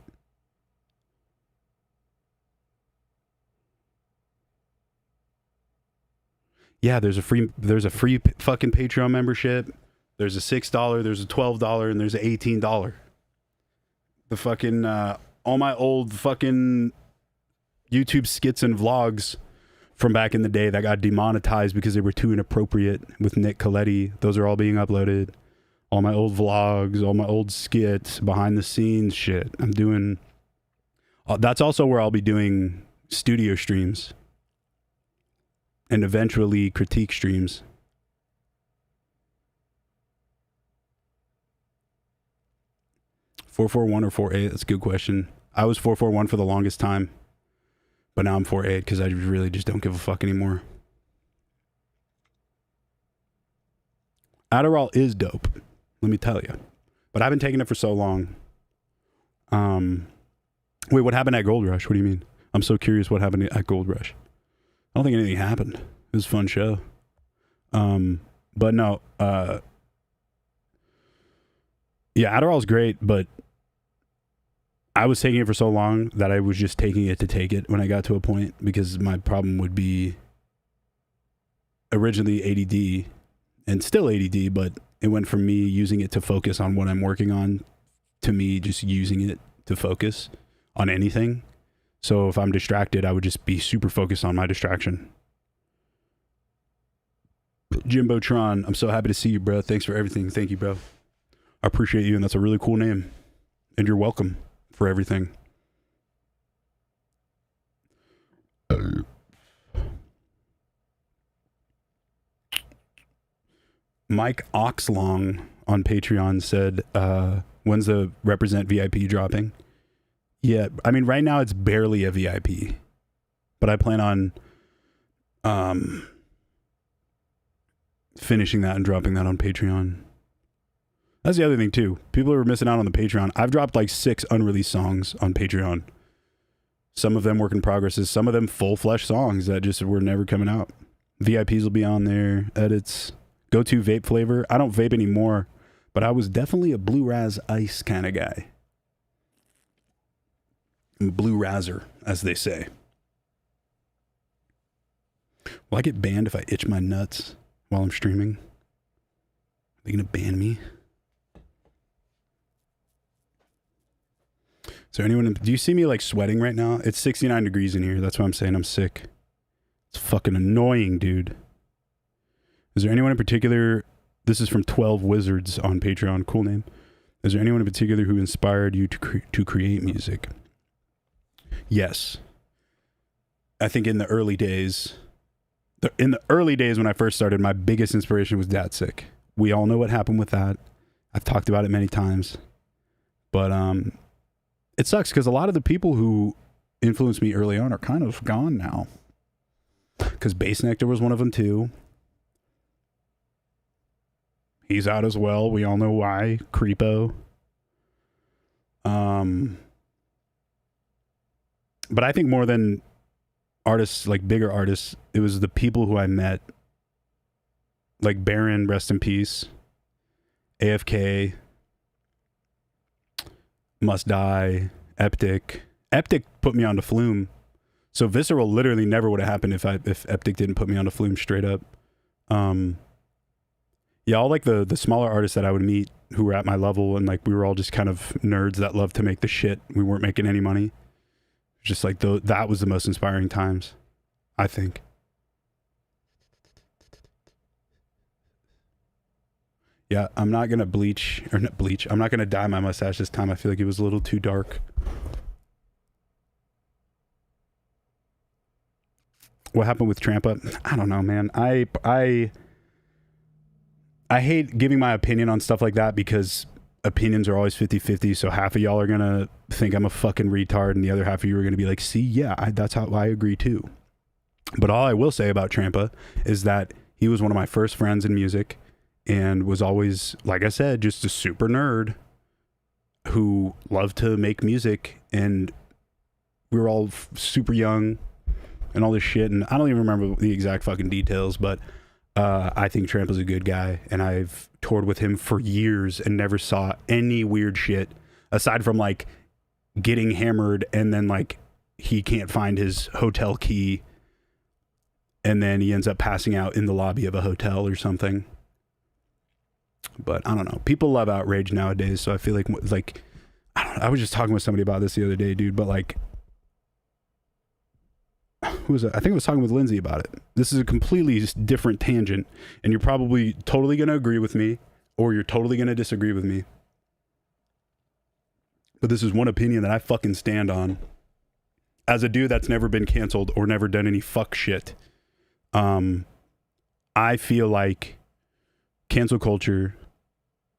S1: Yeah, there's a free fucking Patreon membership. There's a $6, there's a $12, and there's an $18. The fucking all my old fucking YouTube skits and vlogs from back in the day that got demonetized because they were too inappropriate with Nick Coletti. Those are all being uploaded. All my old vlogs, all my old skits, behind the scenes shit. I'm doing. That's also where I'll be doing studio streams. And eventually critique streams. $441 or 48? That's a good question. I was 441 for the longest time. But now I'm 48 because I really just don't give a fuck anymore. Adderall is dope. Let me tell you. But I've been taking it for so long. Wait, what happened at Gold Rush? What do you mean? I'm so curious what happened at Gold Rush. I don't think anything happened. It was a fun show. But no, yeah, Adderall's great, but I was taking it for so long that I was just taking it to take it when I got to a point, because my problem would be originally ADD and still ADD, but it went from me using it to focus on what I'm working on to me just using it to focus on anything. So if I'm distracted, I would just be super focused on my distraction. Jimbotron, I'm so happy to see you, bro. Thanks for everything. Thank you, bro. I appreciate you, and that's a really cool name. And you're welcome for everything. Mike Oxlong on Patreon said, when's the Represent VIP dropping? Yeah, I mean, right now it's barely a VIP, but I plan on finishing that and dropping that on Patreon. That's the other thing too. People are missing out on the Patreon. I've dropped like 6 unreleased songs on Patreon. Some of them work in progresses, some of them full-fledged songs that just were never coming out. VIPs will be on there, edits. Go-to vape flavor. I don't vape anymore, but I was definitely a Blue Raz Ice kind of guy. Blue Razzer, as they say. Will I get banned if I itch my nuts while I'm streaming? Are they gonna ban me? Is there anyone? Do you see me like sweating right now? It's 69 degrees in here. That's why I'm saying I'm sick. It's fucking annoying, dude. Is there anyone in particular? This is from 12 Wizards on Patreon. Cool name. Is there anyone in particular who inspired you to create music? Yes. I think in the early days, when I first started, my biggest inspiration was Datsick. We all know what happened with that. I've talked about it many times. But it sucks because a lot of the people who influenced me early on are kind of gone now. Because Bass Nectar was one of them too. He's out as well. We all know why. Creepo. But I think more than artists, like bigger artists, it was the people who I met. Like Baron, rest in peace. AFK. Must Die. Eptic. Eptic put me onto Flume. So Visceral literally never would have happened if Eptic didn't put me onto Flume straight up. Yeah, all like the smaller artists that I would meet who were at my level, and like we were all just kind of nerds that loved to make the shit. We weren't making any money. Just like that was the most inspiring times, I think. Yeah, I'm not gonna I'm not gonna dye my mustache this time. I feel like it was a little too dark. What happened with Trampa? I don't know, man. I hate giving my opinion on stuff like that because opinions are always 50-50. So half of y'all are going to think I'm a fucking retard and the other half of you are going to be like, see, yeah, that's how I agree too. But all I will say about Trampa is that he was one of my first friends in music and was always, like I said, just a super nerd who loved to make music. And we were all super young and all this shit. And I don't even remember the exact fucking details, but I think Trampa's a good guy, and I've toured with him for years and never saw any weird shit aside from like getting hammered and then like he can't find his hotel key and then he ends up passing out in the lobby of a hotel or something. But I don't know. People love outrage nowadays, so I feel like I don't know. I was just talking with somebody about this the other day, dude, but like who was that? I think I was talking with Lindsay about it. This is a completely different tangent, and you're probably totally going to agree with me, or you're totally going to disagree with me. But this is one opinion that I fucking stand on. As a dude that's never been canceled or never done any fuck shit, I feel like cancel culture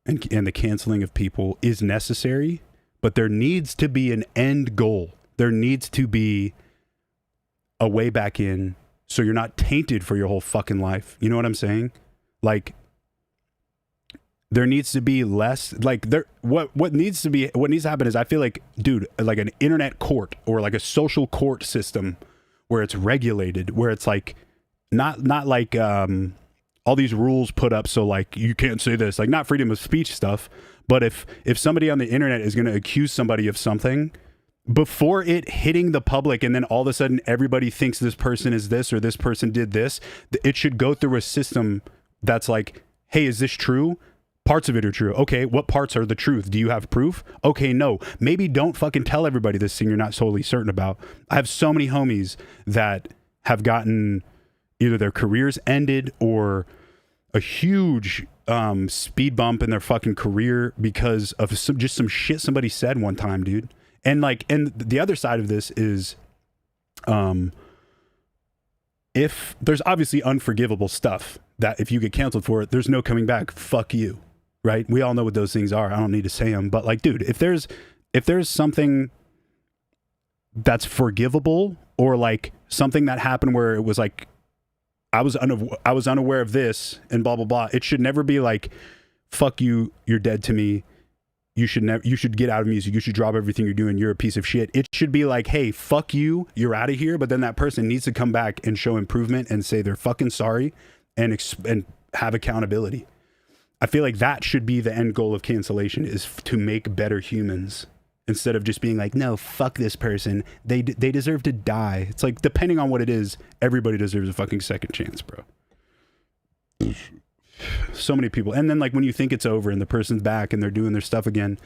S1: and the canceling of people is necessary, but there needs to be an end goal. There needs to be a way back in so you're not tainted for your whole fucking life. You know what I'm saying? Like there needs to be less like what needs to happen is I feel like, dude, like an internet court or like a social court system where it's regulated, where it's like not like all these rules put up so like you can't say this, like not freedom of speech stuff, but if somebody on the internet is going to accuse somebody of something before it hitting the public and then all of a sudden everybody thinks this person is this or this person did this, it should go through a system that's like, hey, is this true? Parts of it are true. Okay, what parts are the truth? Do you have proof? Okay, no. Maybe don't fucking tell everybody this thing you're not totally certain about. I have so many homies that have gotten either their careers ended or a huge speed bump in their fucking career because of some shit somebody said one time, dude. And the other side of this is, if there's obviously unforgivable stuff that if you get canceled for it, there's no coming back. Fuck you. right? We all know what those things are. I don't need to say them, but like, dude, if there's something that's forgivable, or like something that happened where it was like, I was unaware of this and blah, blah, blah. It should never be like, fuck you, you're dead to me. You should get out of music. You should drop everything you're doing. You're a piece of shit. It should be like, hey, fuck you, you're out of here. But then that person needs to come back and show improvement and say they're fucking sorry and have accountability. I feel like that should be the end goal of cancellation, is to make better humans, instead of just being like, no, fuck this person. They deserve to die. It's like, depending on what it is, everybody deserves a fucking second chance, bro. So many people. And then like when you think it's over and the person's back and they're doing their stuff again,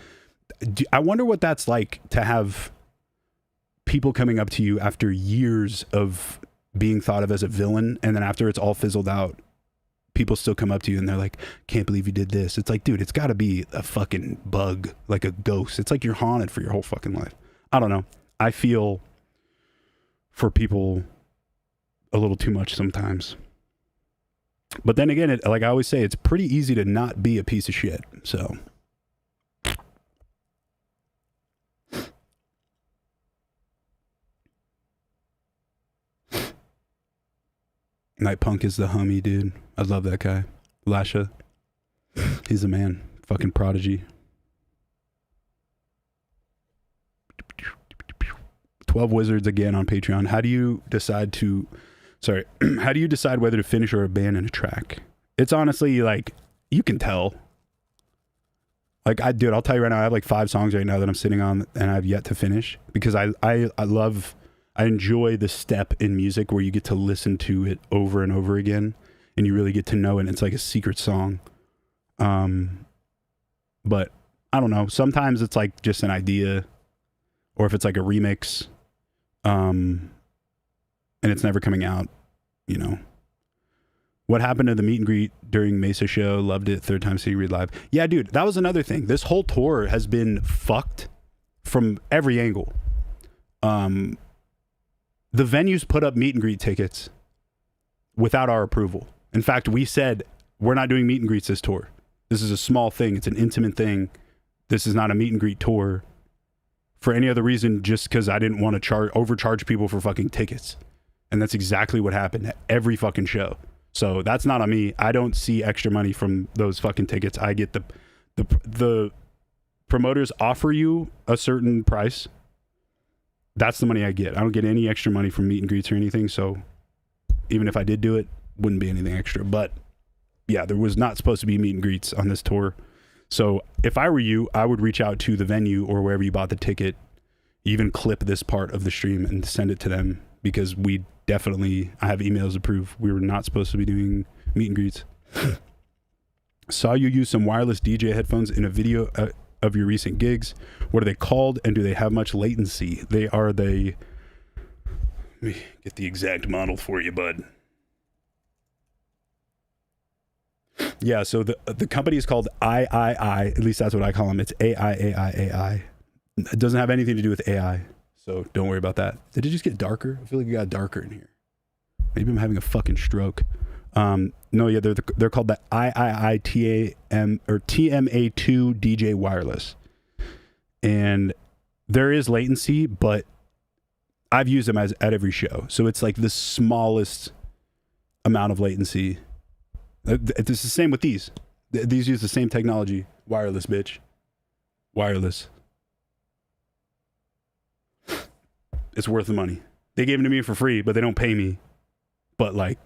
S1: I wonder what that's like, to have people coming up to you after years of being thought of as a villain, and then after it's all fizzled out, people still come up to you and they're like, can't believe you did this. It's like, dude, it's got to be a fucking bug, like a ghost. It's like you're haunted for your whole fucking life. I don't know. I feel for people a little too much sometimes. But then again, like I always say, it's pretty easy to not be a piece of shit. So Night Punk is the homie, dude. I love that guy. Lasha. He's a man. Fucking prodigy. 12 Wizards again on Patreon. How do you decide whether to finish or abandon a track? It's honestly like, you can tell. Like, I'll tell you right now, I have like 5 songs right now that I'm sitting on and I've yet to finish, because I enjoy the step in music where you get to listen to it over and over again and you really get to know it. It's like a secret song. But I don't know. Sometimes it's like just an idea, or if it's like a remix, and it's never coming out, you know. What happened to the meet and greet during Mesa show? Loved it. Third time seeing Reid live. Yeah, dude, that was another thing. This whole tour has been fucked from every angle. The venues put up meet and greet tickets without our approval. In fact, we said, we're not doing meet and greets this tour. This is a small thing. It's an intimate thing. This is not a meet and greet tour for any other reason, just because I didn't want to overcharge people for fucking tickets. And that's exactly what happened at every fucking show. So that's not on me. I don't see extra money from those fucking tickets. I get the promoters offer you a certain price. That's the money I get. I don't get any extra money from meet and greets or anything. So even if I did do it, wouldn't be anything extra. But yeah, there was not supposed to be meet and greets on this tour. So if I were you, I would reach out to the venue or wherever you bought the ticket, even clip this part of the stream and send it to them, because I have emails to prove we were not supposed to be doing meet and greets. Saw you use some wireless DJ headphones in a video of your recent gigs. What are they called, and do they have much latency? Let me get the exact model for you, bud. Yeah, so the company is called III, at least that's what I call them. It's AI. It doesn't have anything to do with AI, so don't worry about that. Did it just get darker? I feel like it got darker in here. Maybe I'm having a fucking stroke. No, yeah, they're called the TMA2 DJ wireless. And there is latency, but I've used them at every show. So it's like the smallest amount of latency. It's the same with these. These use the same technology. Wireless, bitch. Wireless. It's worth the money. They gave them to me for free, but they don't pay me. But like,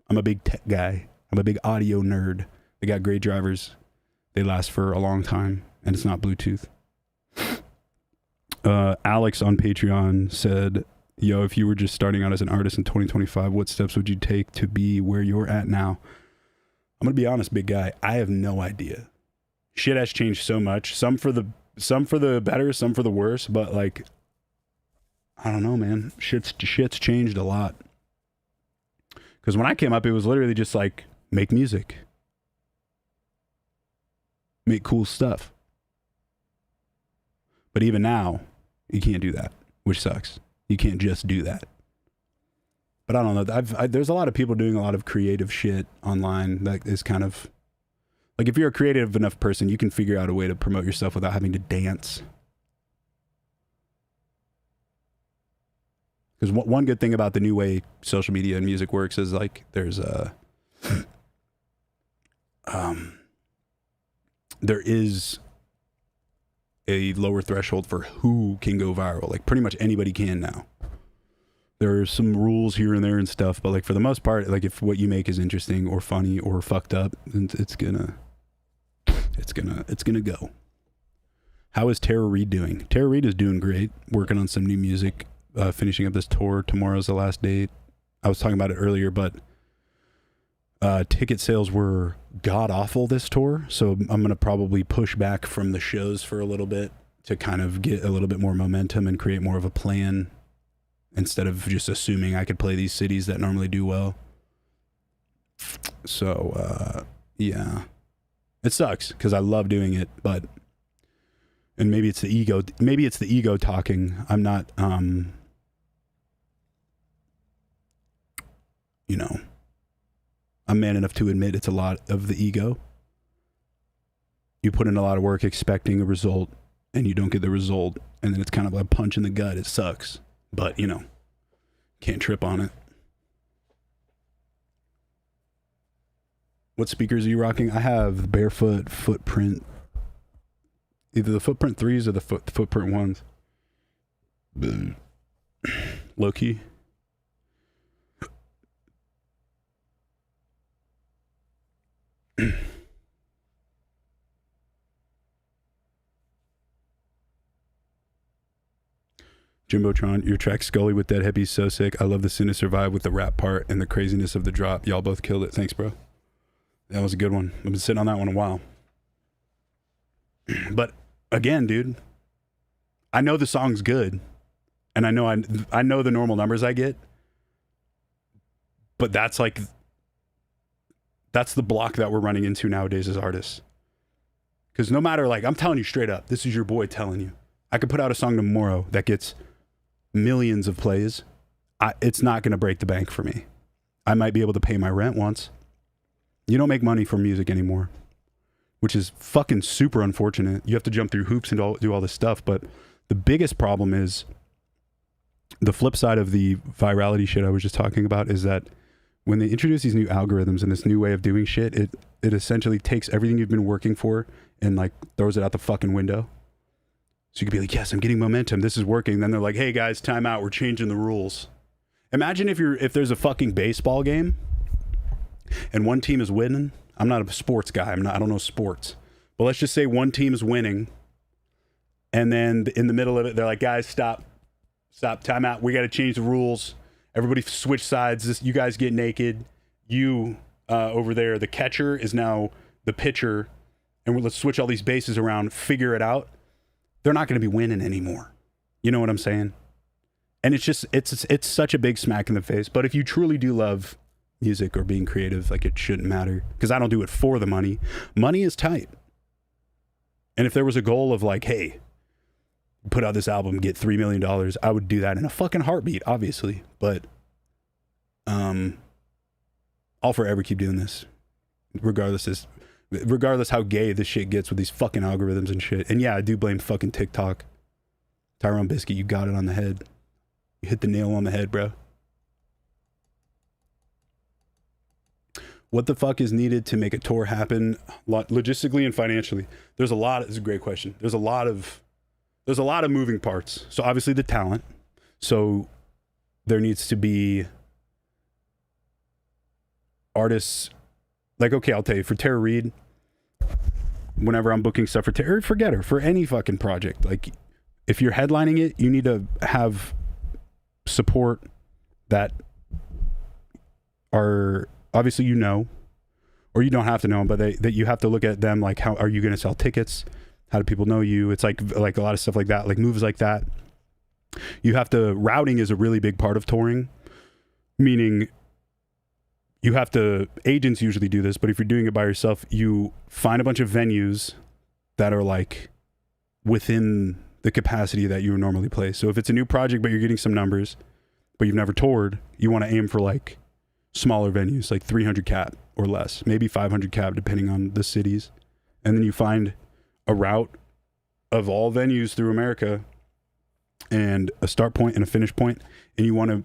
S1: I'm a big tech guy. I'm a big audio nerd. They got great drivers. They last for a long time, and it's not Bluetooth. Alex on Patreon said, yo, if you were just starting out as an artist in 2025, what steps would you take to be where you're at now? I'm going to be honest, big guy. I have no idea. Shit has changed so much. Some for the better, some for the worse, but like, I don't know, man. Shit's changed a lot. Because when I came up, it was literally just like, make music. Make cool stuff. But even now, you can't do that, which sucks. You can't just do that. But I don't know. There's a lot of people doing a lot of creative shit online that is kind of Like if you're a creative enough person, you can figure out a way to promote yourself without having to dance. Because one good thing about the new way social media and music works is like there's there is a lower threshold for who can go viral. Like pretty much anybody can now. There are some rules here and there and stuff, but like for the most part, like if what you make is interesting or funny or fucked up, then it's gonna go. How is TERROR REID doing? TERROR REID is doing great. Working on some new music, finishing up this tour. Tomorrow's the last date. I was talking about it earlier, but ticket sales were god awful this tour, so I'm gonna probably push back from the shows for a little bit to kind of get a little bit more momentum and create more of a plan instead of just assuming I could play these cities that normally do well. So yeah, it sucks because I love doing it, but and maybe it's the ego talking. I'm not you know, I'm man enough to admit it's a lot of the ego. You put in a lot of work expecting a result and you don't get the result, and then it's kind of like a punch in the gut. It sucks, but you know, can't trip on it. What speakers are you rocking? I have the Barefoot Footprint, either the Footprint 3s or the Footprint 1s. Low key. Jimbotron, your track Scully with Dead Hippie's so sick. I love the Sin to Survive with the rap part and the craziness of the drop. Y'all both killed it. Thanks, bro. That was a good one. I've been sitting on that one a while. But again, dude, I know the song's good, and I know the normal numbers I get, but that's the block that we're running into nowadays as artists. Because no matter, like, I'm telling you straight up, this is your boy telling you, I could put out a song tomorrow that gets millions of plays. It's not going to break the bank for me. I might be able to pay my rent once. You don't make money from music anymore, which is fucking super unfortunate. You have to jump through hoops and do all this stuff. But the biggest problem is the flip side of the virality shit I was just talking about is that when they introduce these new algorithms and this new way of doing shit, it essentially takes everything you've been working for and like throws it out the fucking window. So you could be like, yes, I'm getting momentum. This is working. Then they're like, hey guys, time out. We're changing the rules. Imagine if there's a fucking baseball game and one team is winning. I'm not a sports guy. I don't know sports. But let's just say one team is winning. And then in the middle of it, they're like, guys, stop, time out. We got to change the rules. Everybody switch sides. You guys get naked. You over there, the catcher is now the pitcher. And let's switch all these bases around, figure it out. They're not going to be winning anymore. You know what I'm saying? And it's such a big smack in the face. But if you truly do love music or being creative, like, it shouldn't matter, because I don't do it for the money. Money is tight. And if there was a goal of like, hey, put out this album, get $3 million, I would do that in a fucking heartbeat, obviously. But I'll forever keep doing this, regardless how gay this shit gets with these fucking algorithms and shit. And yeah, I do blame fucking TikTok. Tyrone Biscuit, you got it on the head. You hit the nail on the head, bro. What the fuck is needed to make a tour happen logistically and financially? This is a great question. There's a lot of moving parts. So obviously the talent. So there needs to be artists. Like, okay, I'll tell you, for TERROR REID, whenever I'm booking stuff for TERROR, forget her, for any fucking project. Like, if you're headlining it, you need to have support that are, obviously, you know, or you don't have to know them, but that you have to look at them, like, how are you going to sell tickets? How do people know you? It's like a lot of stuff like that, like moves like that. Routing is a really big part of touring, meaning agents usually do this, but if you're doing it by yourself, you find a bunch of venues that are like within the capacity that you would normally play. So if it's a new project, but you're getting some numbers, but you've never toured, you want to aim for like smaller venues, like 300 cap, or less, maybe 500 cab depending on the cities. And then you find a route of all venues through America and a start point and a finish point, and you want to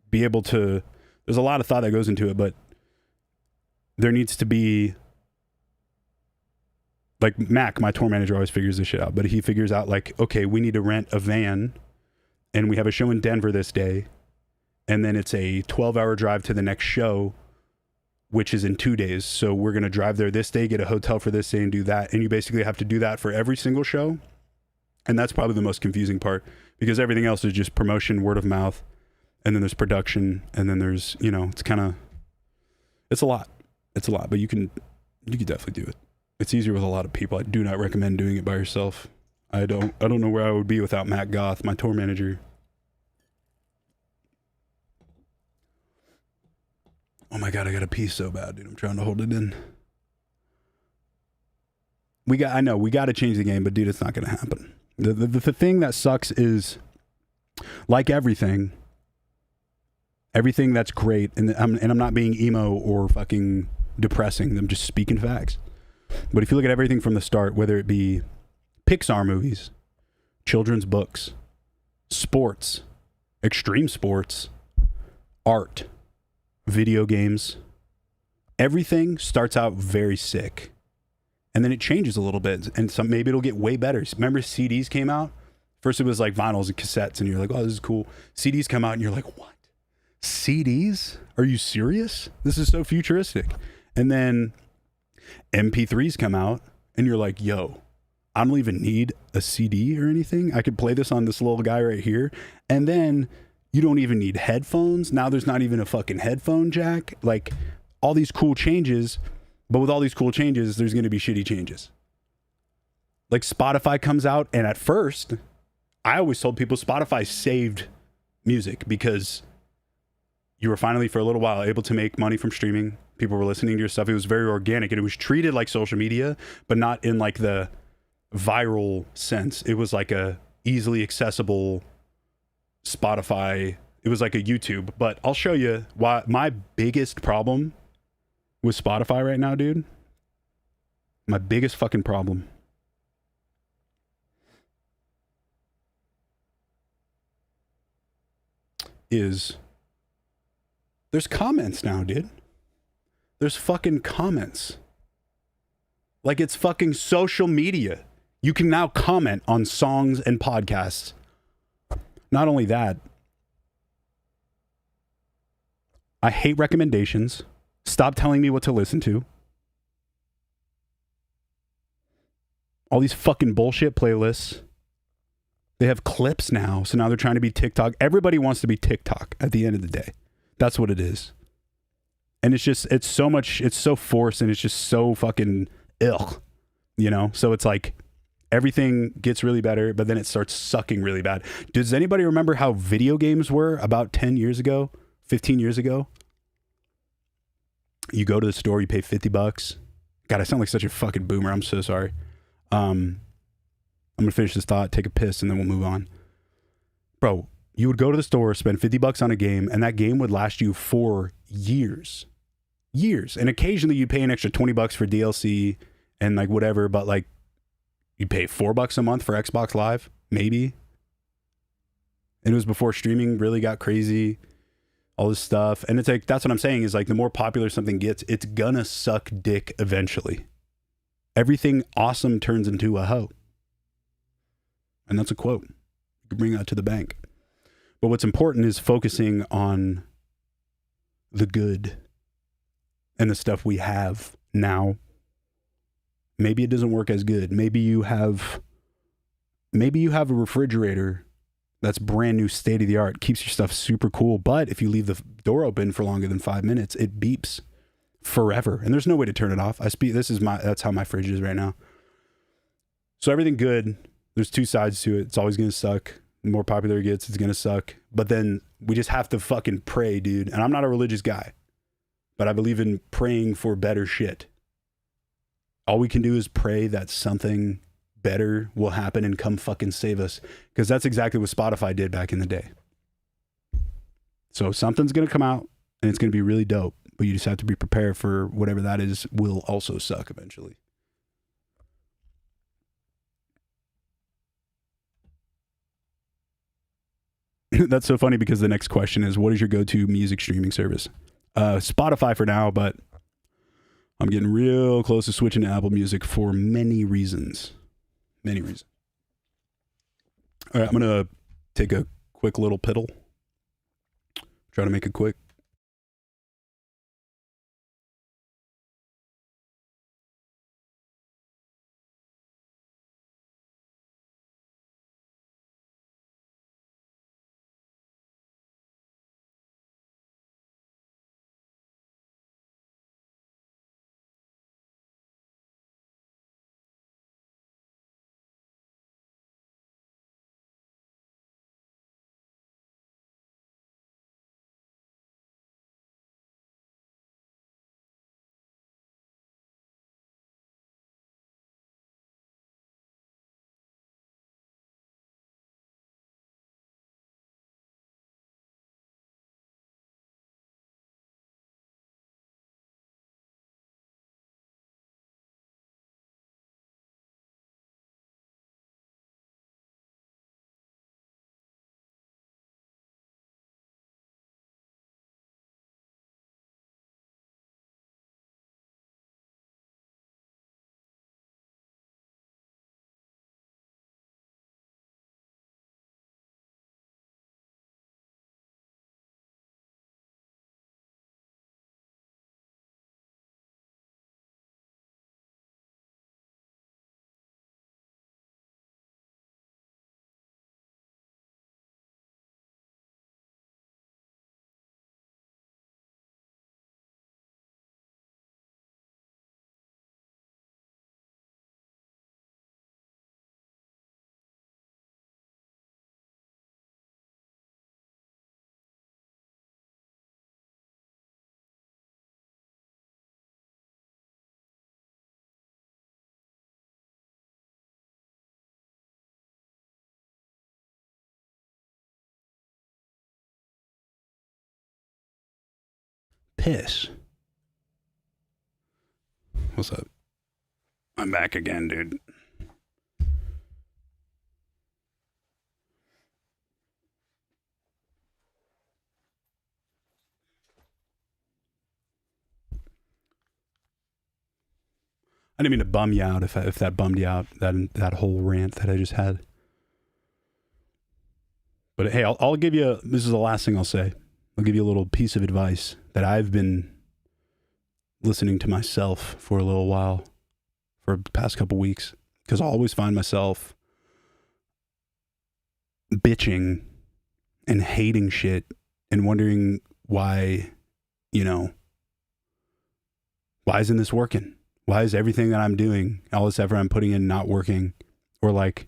S1: be able to, there's a lot of thought that goes into it, but there needs to be, like Mac, my tour manager, always figures this shit out, but he figures out like, okay, we need to rent a van and we have a show in Denver this day, and then it's a 12-hour drive to the next show, which is in 2 days. So we're going to drive there this day, get a hotel for this day, and do that. And you basically have to do that for every single show. And that's probably the most confusing part, because everything else is just promotion, word of mouth, and then there's production, and then there's, you know, it's kind of, it's a lot. It's a lot, but you can definitely do it. It's easier with a lot of people. I do not recommend doing it by yourself. I don't know where I would be without Matt Goth, my tour manager. Oh my God, I got to pee so bad, dude. I'm trying to hold it in. I know we got to change the game, but dude, it's not going to happen. The thing that sucks is, like everything that's great, and I'm not being emo or fucking depressing. I'm just speaking facts. But if you look at everything from the start, whether it be Pixar movies, children's books, sports, extreme sports, art, video games, everything starts out very sick. And then it changes a little bit, and maybe it'll get way better. Remember CDs came out? First it was like vinyls and cassettes, and you're like, oh, this is cool. CDs come out, and you're like, what? CDs? Are you serious? This is so futuristic. And then MP3s come out, and you're like, yo, I don't even need a CD or anything. I could play this on this little guy right here. And then you don't even need headphones. Now there's not even a fucking headphone jack. Like, all these cool changes, but with all these cool changes, there's going to be shitty changes. Like Spotify comes out, and at first, I always told people Spotify saved music because you were finally, for a little while, able to make money from streaming. People were listening to your stuff. It was very organic, and it was treated like social media, but not in like the viral sense. It was like a easily accessible Spotify. It was like a YouTube. But I'll show you why my biggest problem with Spotify right now, dude. My biggest fucking problem is there's comments now, dude. There's fucking comments. Like, it's fucking social media. You can now comment on songs and podcasts. Not only that, I hate recommendations. Stop telling me what to listen to. All these fucking bullshit playlists. They have clips now, so now they're trying to be TikTok. Everybody wants to be TikTok at the end of the day. That's what it is. And it's so forced, and it's just so fucking ill, you know? So it's like everything gets really better, but then it starts sucking really bad. Does anybody remember how video games were about 10 years ago, 15 years ago? You go to the store, you pay $50. God, I sound like such a fucking boomer. I'm so sorry. I'm going to finish this thought, take a piss, and then we'll move on. Bro, you would go to the store, spend $50 on a game, and that game would last you for years. Years. And occasionally you'd pay an extra $20 for DLC and like whatever, but like you'd pay $4 a month for Xbox Live, maybe. And it was before streaming really got crazy, all this stuff. And it's like, that's what I'm saying is like the more popular something gets, it's gonna suck dick eventually. Everything awesome turns into a hoe. And that's a quote. You can bring that to the bank. But what's important is focusing on the good and the stuff we have now. Maybe it doesn't work as good. Maybe you have a refrigerator that's brand new, state of the art, keeps your stuff super cool. But if you leave the door open for longer than 5 minutes, it beeps forever. And there's no way to turn it off. That's how my fridge is right now. So everything good, there's two sides to it. It's always going to suck. The more popular it gets, it's going to suck. But then we just have to fucking pray, dude. And I'm not a religious guy, but I believe in praying for better shit. All we can do is pray that something better will happen and come fucking save us. Because that's exactly what Spotify did back in the day. So something's going to come out and it's going to be really dope. but you just have to be prepared for whatever that is will also suck eventually. That's so funny because the next question is, what is your go-to music streaming service? Spotify for now, but I'm getting real close to switching to Apple Music for many reasons. Many reasons. All right, I'm going to take a quick little piddle. Try to make it quick. Piss. What's up? I'm back again, dude. I didn't mean to bum you out if that bummed you out, that whole rant that I just had. But hey, I'll give you, this is the last thing I'll say. I'll give you a little piece of advice that I've been listening to myself for a little while, for the past couple weeks, because I always find myself bitching and hating shit and wondering why, why isn't this working? Why is everything that I'm doing, all this effort I'm putting in, not working? Or like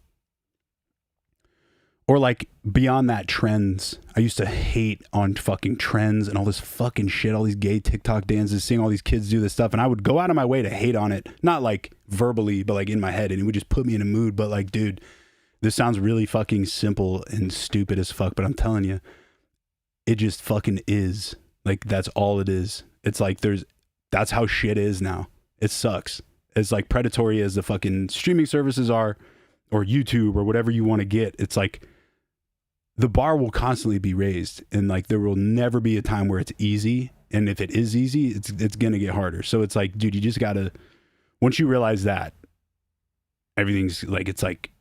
S1: beyond that, trends. I used to hate on fucking trends and all this fucking shit, all these gay TikTok dances, seeing all these kids do this stuff. And I would go out of my way to hate on it. Not like verbally, but like in my head. And it would just put me in a mood. But like, dude, this sounds really fucking simple and stupid as fuck. But I'm telling you, it just fucking is. Like, that's all it is. It's like that's how shit is now. It sucks. It's like predatory as the fucking streaming services are, or YouTube or whatever you want to get. It's like, the bar will constantly be raised, and like there will never be a time where it's easy. And if it is easy, it's going to get harder. So it's like, dude, you just got to, once you realize that, everything's like, it's like,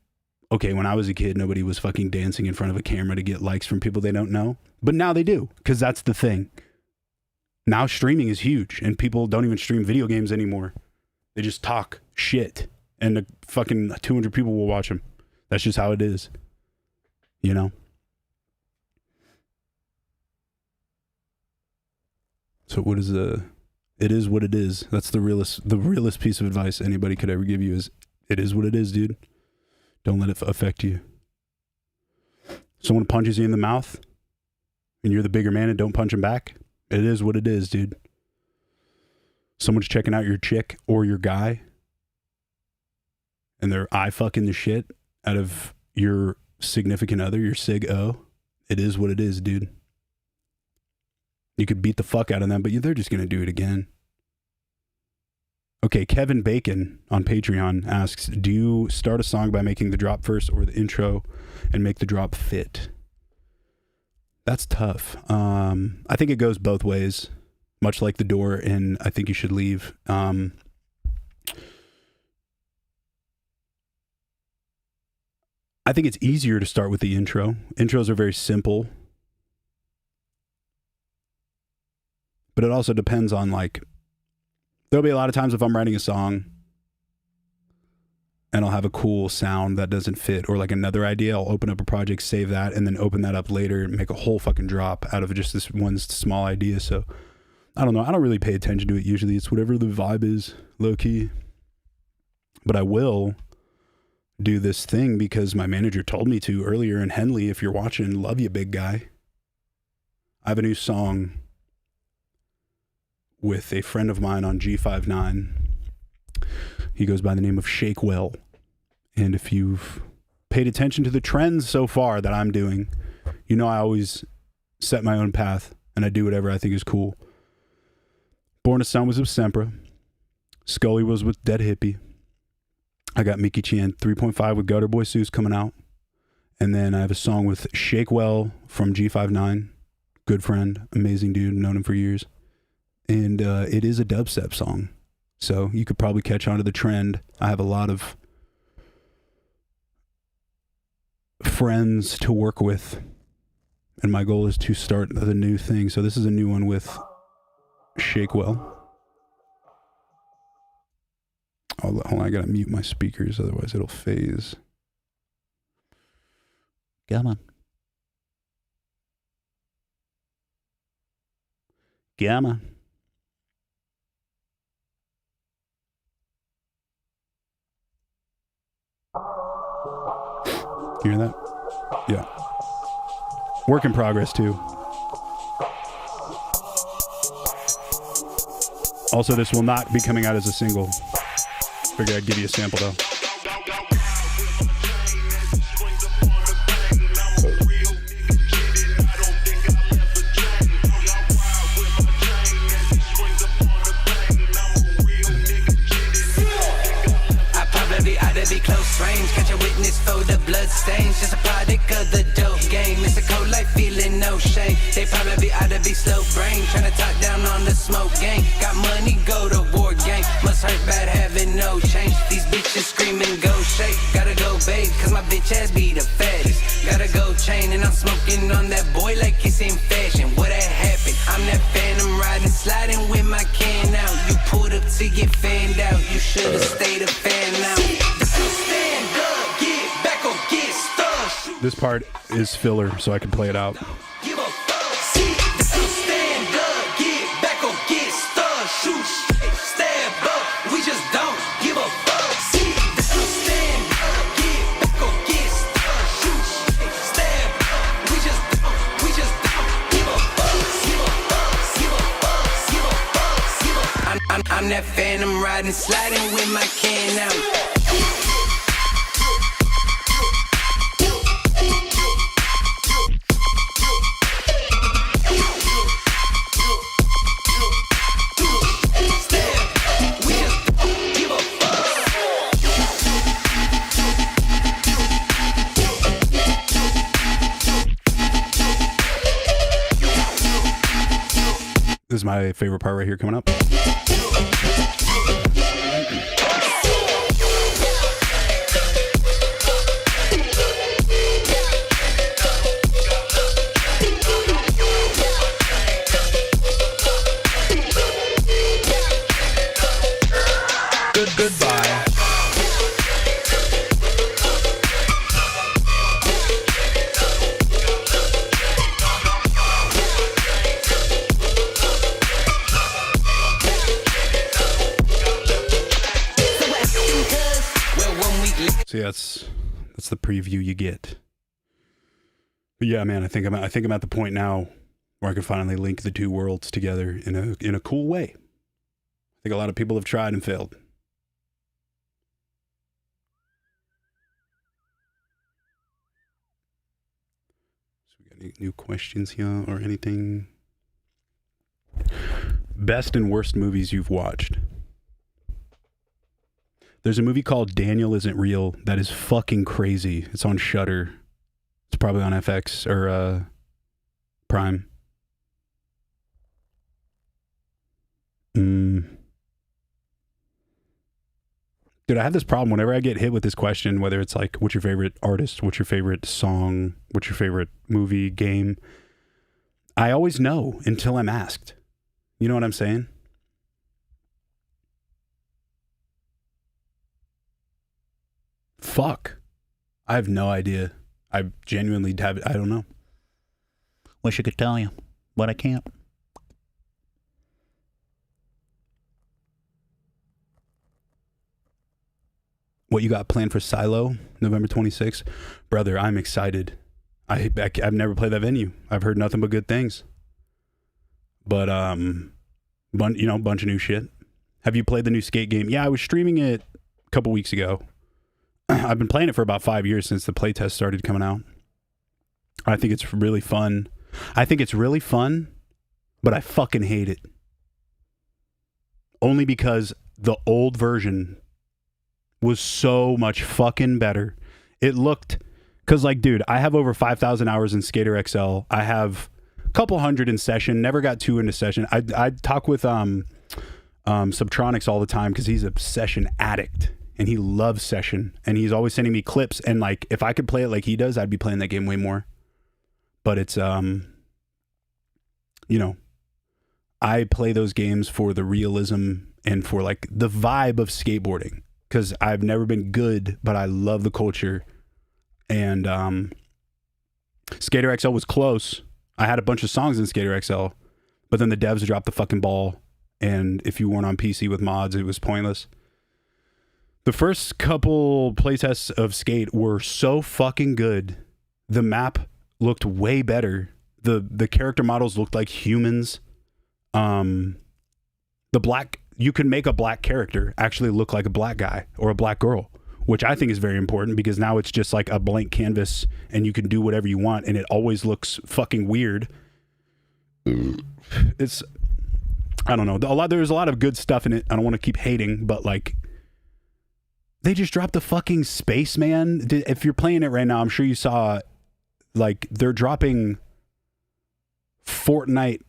S1: okay, when I was a kid, nobody was fucking dancing in front of a camera to get likes from people they don't know. But now they do, because that's the thing. Now streaming is huge, and people don't even stream video games anymore. They just talk shit, and the fucking 200 people will watch them. That's just how it is, you know? So what is it is what it is. That's the realest piece of advice anybody could ever give you is, it is what it is, dude. Don't let it affect you. Someone punches you in the mouth and you're the bigger man and don't punch him back. It is what it is, dude. Someone's checking out your chick or your guy and they're eye fucking the shit out of your significant other, your sig-o. It is what it is, dude. You could beat the fuck out of them, but they're just going to do it again. Okay, Kevin Bacon on Patreon asks, do you start a song by making the drop first or the intro and make the drop fit? That's tough. I think it goes both ways, much like The Door and I Think You Should Leave. I think it's easier to start with the intro. Intros are very simple. But it also depends on, like, there'll be a lot of times if I'm writing a song and I'll have a cool sound that doesn't fit, or like another idea, I'll open up a project, save that, and then open that up later and make a whole fucking drop out of just this one small idea. So I don't know. I don't really pay attention to it usually. It's whatever the vibe is, low key. But I will do this thing because my manager told me to earlier. And Henley, if you're watching, love you, big guy. I have a new song with a friend of mine on G59. He goes by the name of Shake Well. And if you've paid attention to the trends so far that I'm doing, you know I always set my own path and I do whatever I think is cool. Born a Son was with Sempra. Scully was with Dead Hippie. I got Mickey Chan 3.5 with Gutter Boy Seuss coming out. And then I have a song with Shake Well from G59. Good friend, amazing dude, known him for years. And it is a dubstep song. So you could probably catch on to the trend. I have a lot of friends to work with. And my goal is to start the new thing. So this is a new one with Shake Well. Hold on, I gotta mute my speakers, otherwise it'll phase. Come on. Come on. You hear that? Yeah. Work in progress, too. Also, this will not be coming out as a single. Figured I'd give you a sample, though.
S2: Catch a witness for the blood stains. Just a product of the dope game. It's a cold life, feeling no shame. They probably ought to be slow brain, trying to talk down on the smoke gang. Got money, go to war gang. Must hurt bad having no change. These bitches screaming go shake. Gotta go babe, cause my bitch ass be the fattest. Gotta go chain, and I'm smoking on that boy like it's in fashion. What that happened? I'm that phantom riding, sliding with my can out. You pulled up to get fanned out. You should've stayed a fan now.
S1: This part is filler, so I can play it out.
S2: I'm that phantom riding, sliding with my can out.
S1: This is my favorite part right here coming up. Goodbye. So yeah, that's the preview you get. But yeah, man, I think I'm at the point now where I can finally link the two worlds together in a cool way. I think a lot of people have tried and failed. So we got any new questions here or anything? best and worst movies you've watched. There's a movie called Daniel Isn't Real that is fucking crazy. It's on Shudder. It's probably on FX or Prime. Dude, I have this problem whenever I get hit with this question, whether it's like, what's your favorite artist? What's your favorite song? What's your favorite movie, game? I always know until I'm asked. You know what I'm saying? Fuck. I have no idea. I genuinely have, I don't know. Wish I could tell you, but I can't. What you got planned for Silo, November 26th? Brother, I'm excited. I've never played that venue. I've heard nothing but good things. But, bunch of new shit. Have you played the new skate game? Yeah, I was streaming it a couple weeks ago. I've been playing it for about 5 years since the playtest started coming out. I think it's really fun. But I fucking hate it. Only because the old version was so much fucking better. It looked, cause like, dude, I have over 5,000 hours in Skater XL. I have a couple hundred in session. Never got 2 into session. I talk with Subtronics all the time because he's a session addict and he loves session and he's always sending me clips. And like, if I could play it like he does, I'd be playing that game way more. But it's I play those games for the realism and for like the vibe of skateboarding. Because I've never been good, but I love the culture. And Skater XL was close. I had a bunch of songs in Skater XL, but then the devs dropped the fucking ball. And if you weren't on PC with mods, it was pointless. The first couple playtests of Skate were so fucking good. The map looked way better. The character models looked like humans. You can make a black character actually look like a black guy or a black girl, which I think is very important because now it's just like a blank canvas and you can do whatever you want and it always looks fucking weird. It's, I don't know. There's a lot of good stuff in it. I don't want to keep hating, but like, they just dropped the fucking Spaceman. If you're playing it right now, I'm sure you saw, like, they're dropping Fortnite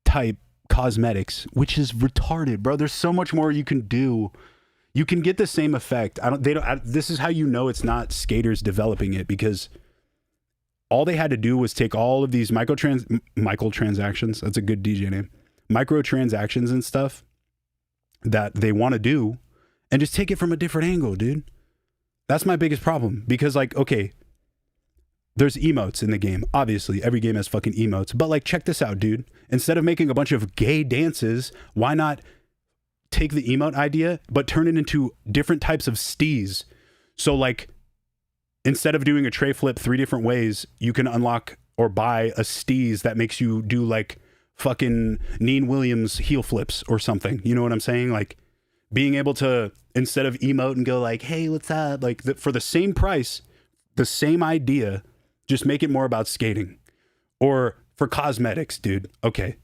S1: type cosmetics, which is retarded, bro. There's so much more you can do. You can get the same effect. This is how you know it's not skaters developing it, because all they had to do was take all of these microtransactions. That's a good DJ name. Microtransactions and stuff that they want to do and just take it from a different angle, dude. That's my biggest problem, because like, okay, there's emotes in the game. Obviously, every game has fucking emotes. But like, check this out, dude. Instead of making a bunch of gay dances, why not take the emote idea, but turn it into different types of stees? So like, instead of doing a tray flip 3 different ways, you can unlock or buy a steez that makes you do like fucking Neen Williams heel flips or something. You know what I'm saying? Like, being able to, instead of emote and go like, hey, what's up? Like, for the same price, the same idea, just make it more about skating. Or for cosmetics, dude. Okay.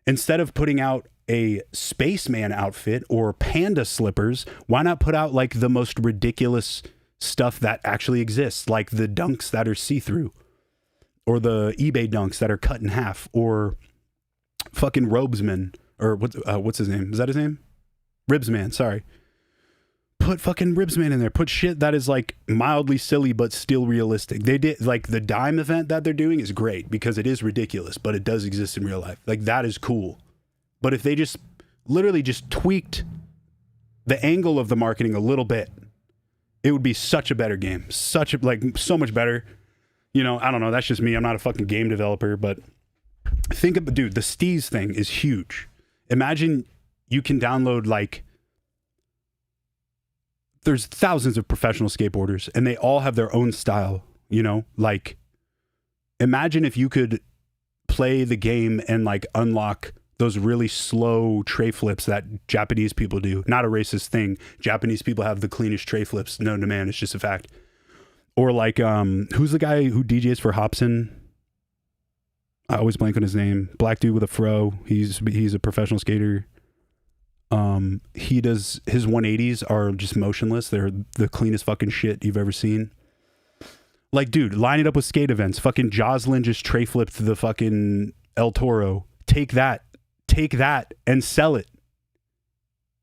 S1: Instead of putting out a spaceman outfit or panda slippers, why not put out like the most ridiculous stuff that actually exists, like the dunks that are see-through, or the eBay dunks that are cut in half, or fucking Robesman, or what's his name? Is that his name? Ribsman, sorry. Put fucking Ribsman in there. Put shit that is like mildly silly but still realistic. They did, like, the dime event that they're doing is great because it is ridiculous, but it does exist in real life. Like, that is cool. But if they just literally just tweaked the angle of the marketing a little bit, it would be such a better game. So much better. You know, I don't know. That's just me. I'm not a fucking game developer, but think of, dude, the Steez thing is huge. Imagine you can download, like, there's thousands of professional skateboarders and they all have their own style, you know? Like, imagine if you could play the game and like unlock those really slow tray flips that Japanese people do. Not a racist thing. Japanese people have the cleanest tray flips known to man. It's just a fact. Or like, who's the guy who DJs for Hobson? I always blank on his name. Black dude with a fro. He's a professional skater. He does, his 180s are just motionless. They're the cleanest fucking shit you've ever seen. Like, dude, line it up with skate events. Fucking Jocelyn just tray flipped the fucking El Toro. Take that and sell it.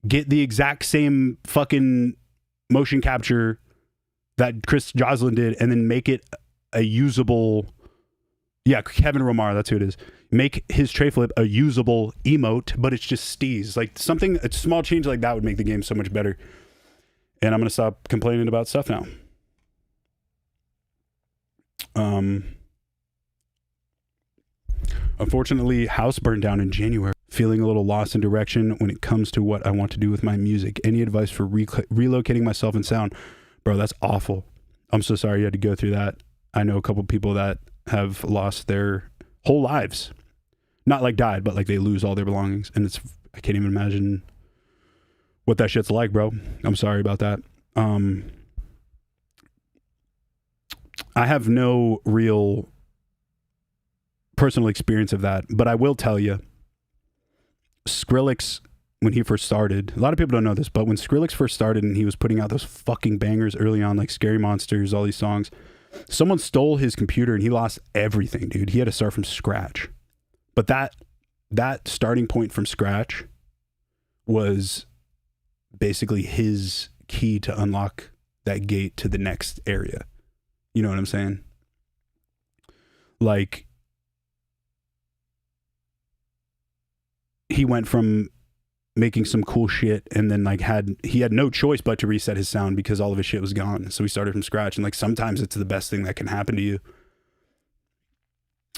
S1: Get the exact same fucking motion capture that Chris Jocelyn did and then make it a usable, yeah, Kevin Romar, that's who it is. Make his tray flip a usable emote, but it's just steez. Like something, a small change like that would make the game so much better. And I'm going to stop complaining about stuff now. Unfortunately, house burned down in January. Feeling a little lost in direction when it comes to what I want to do with my music. Any advice for relocating myself and sound? Bro, that's awful. I'm so sorry you had to go through that. I know a couple people that have lost their whole lives. Not like died, but like they lose all their belongings. And it's, I can't even imagine what that shit's like, bro. I'm sorry about that. I have no real personal experience of that, but I will tell you, Skrillex, when he first started, a lot of people don't know this, but when Skrillex first started and he was putting out those fucking bangers early on, like Scary Monsters, all these songs, someone stole his computer and he lost everything, dude. He had to start from scratch. But that starting point from scratch was basically his key to unlock that gate to the next area. You know what I'm saying? Like, he went from making some cool shit and then like he had no choice but to reset his sound because all of his shit was gone. So he started from scratch, and like sometimes it's the best thing that can happen to you.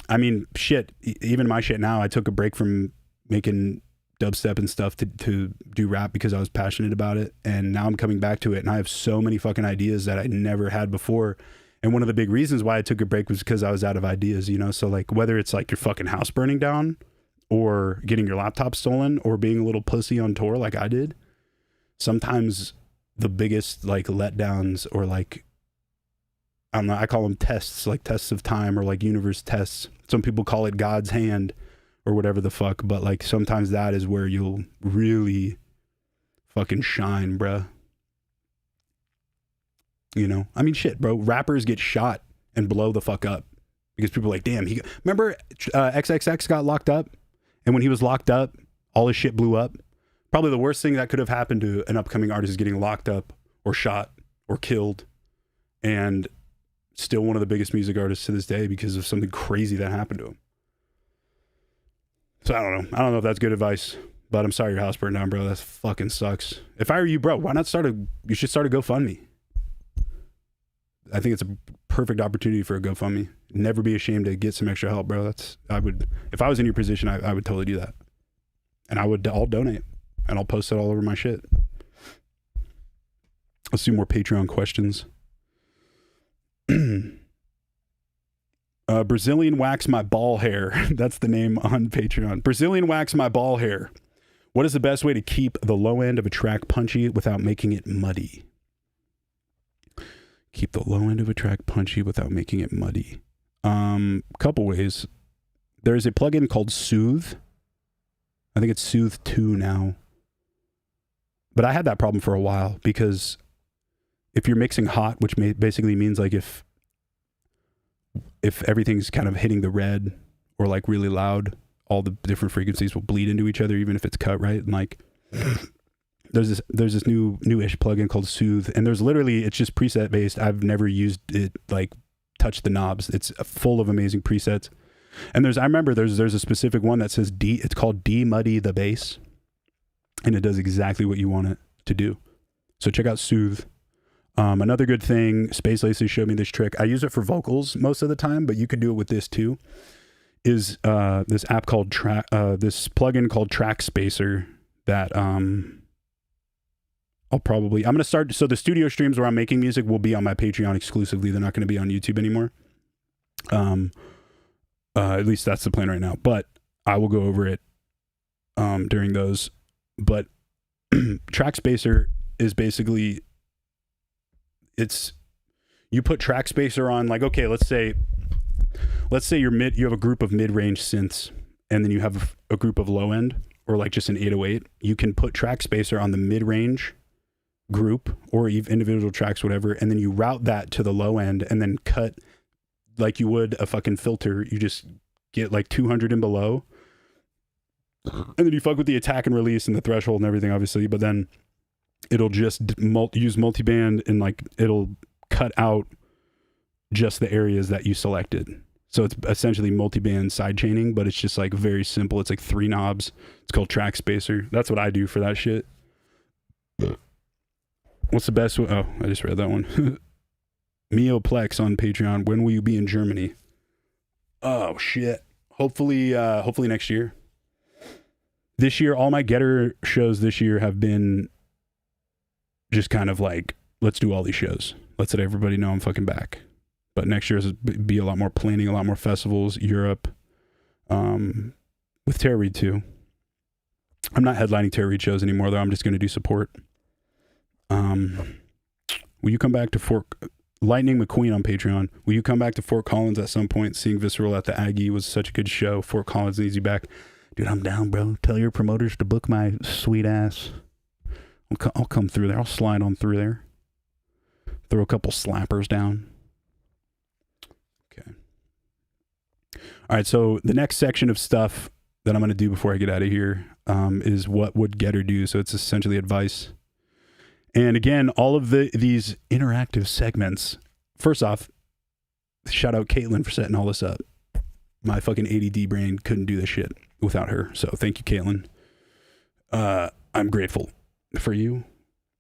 S1: I mean, shit, even my shit now, I took a break from making dubstep and stuff to do rap because I was passionate about it. And now I'm coming back to it, and I have so many fucking ideas that I never had before. And one of the big reasons why I took a break was because I was out of ideas, you know? So like whether it's like your fucking house burning down or getting your laptop stolen or being a little pussy on tour like I did, sometimes the biggest like letdowns or like, I don't know, I call them tests, like tests of time or like universe tests. Some people call it God's hand or whatever the fuck, but like sometimes that is where you'll really fucking shine, bruh. You know, I mean, shit, bro. Rappers get shot and blow the fuck up because people are like, damn, remember XXX got locked up? And when he was locked up, all his shit blew up. Probably the worst thing that could have happened to an upcoming artist is getting locked up or shot or killed. And still one of the biggest music artists to this day because of something crazy that happened to him. So I don't know. I don't know if that's good advice, but I'm sorry your house burned down, bro. That fucking sucks. If I were you, bro, why not you should start a GoFundMe. I think it's a perfect opportunity for a GoFundMe. Never be ashamed to get some extra help, bro. If I was in your position, I would totally do that. And I'll donate and I'll post it all over my shit. Let's do more Patreon questions. Brazilian wax my ball hair. That's the name on Patreon. Brazilian wax my ball hair. What is the best way to keep the low end of a track punchy without making it muddy? Keep the low end of a track punchy without making it muddy. Couple ways. There's a plugin called Soothe. I think it's Soothe 2 now. But I had that problem for a while because if you're mixing hot, which basically means like if everything's kind of hitting the red or like really loud, all the different frequencies will bleed into each other, even if it's cut right. And like there's this newish plugin called Soothe, and it's just preset based. I've never used it like touch the knobs. It's full of amazing presets. And I remember there's a specific one that says it's called Demuddy the Bass, and it does exactly what you want it to do. So check out Soothe. Another good thing, Space Lacy showed me this trick. I use it for vocals most of the time, but you could do it with this too. Is this app called this plugin called Track Spacer that I'm going to start. So the studio streams where I'm making music will be on my Patreon exclusively. They're not going to be on YouTube anymore. At least that's the plan right now, but I will go over it during those. But Track Spacer is basically, you put Track Spacer on, like, okay, let's say let's say you have a group of mid-range synths, and then you have a group of low end, or like just an 808. You can put track spacer on the mid-range group, or even individual tracks, whatever, and then you route that to the low end, and then cut like you would a fucking filter. You just get like 200 and below, and then you fuck with the attack and release and the threshold and everything, obviously, but then it'll just use multiband, and like it'll cut out just the areas that you selected. So it's essentially multiband side chaining, but it's just like very simple. It's like 3 knobs. It's called track spacer. That's what I do for that shit. What's the best? Oh, I just read that one. Meoplex on Patreon. When will you be in Germany? Oh shit. Hopefully next year. This year, all my Getter shows this year have been just kind of like, let's do all these shows. Let's let everybody know I'm fucking back. But next year is be a lot more planning, a lot more festivals, Europe, with TERROR REID too. I'm not headlining TERROR REID shows anymore, though. I'm just going to do support. Will you come back to Lightning McQueen on Patreon? Will you come back to Fort Collins at some point? Seeing Visceral at the Aggie was such a good show. Fort Collins needs you back. Dude, I'm down, bro. Tell your promoters to book my sweet ass. I'll come through there. I'll slide on through there. Throw a couple slappers down. Okay. All right, so the next section of stuff that I'm going to do before I get out of here is what would Getter do? So it's essentially advice. And again, all of these interactive segments, first off, shout out Caitlin for setting all this up. My fucking ADD brain couldn't do this shit without her. So thank you, Caitlin. I'm grateful for you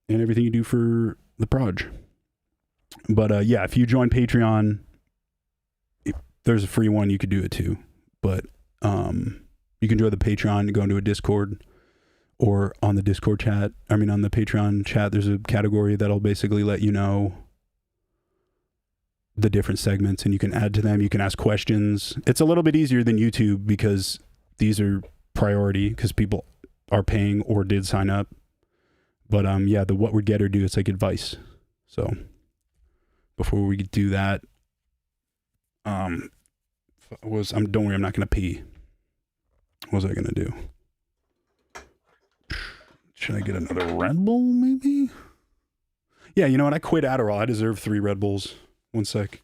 S1: and everything you do for the Proj. But yeah, if you join Patreon, there's a free one. You could do it too. But you can join the Patreon, go into a Discord, or on the Discord chat. I mean, on the Patreon chat, there's a category that'll basically let you know the different segments, and you can add to them. You can ask questions. It's a little bit easier than YouTube because these are priority because people are paying or did sign up. But yeah, the what would Getter do? It's like advice. So before we do that, don't worry, I'm not gonna pee. What was I gonna do? Should I get another Red Bull, maybe? Yeah, you know what? I quit Adderall. I deserve 3 Red Bulls. One sec.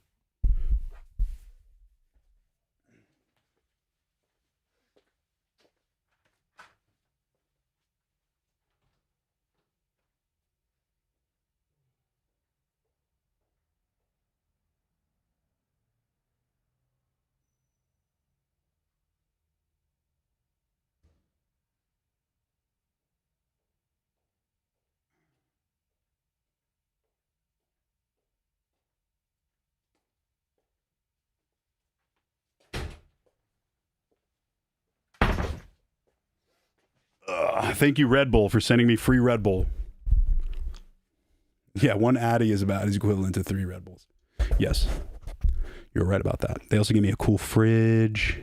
S1: Thank you, Red Bull, for sending me free Red Bull. Yeah, 1 Addy is equivalent to 3 Red Bulls. Yes, you're right about that. They also gave me a cool fridge.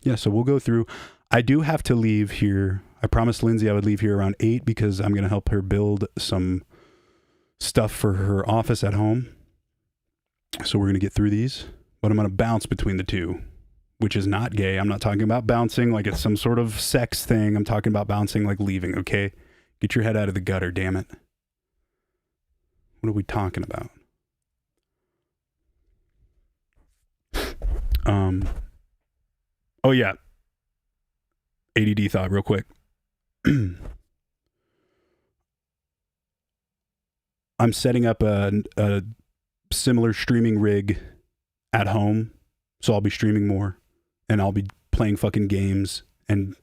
S1: Yeah, so we'll go through. I do have to leave here. I promised Lindsay I would leave here around 8 because I'm going to help her build some stuff for her office at home. So we're going to get through these. But I'm going to bounce between the two, which is not gay. I'm not talking about bouncing like it's some sort of sex thing. I'm talking about bouncing like leaving, okay? Get your head out of the gutter, damn it. What are we talking about? Oh, yeah. ADD thought real quick. I'm setting up a similar streaming rig at home, so I'll be streaming more, and I'll be playing fucking games, and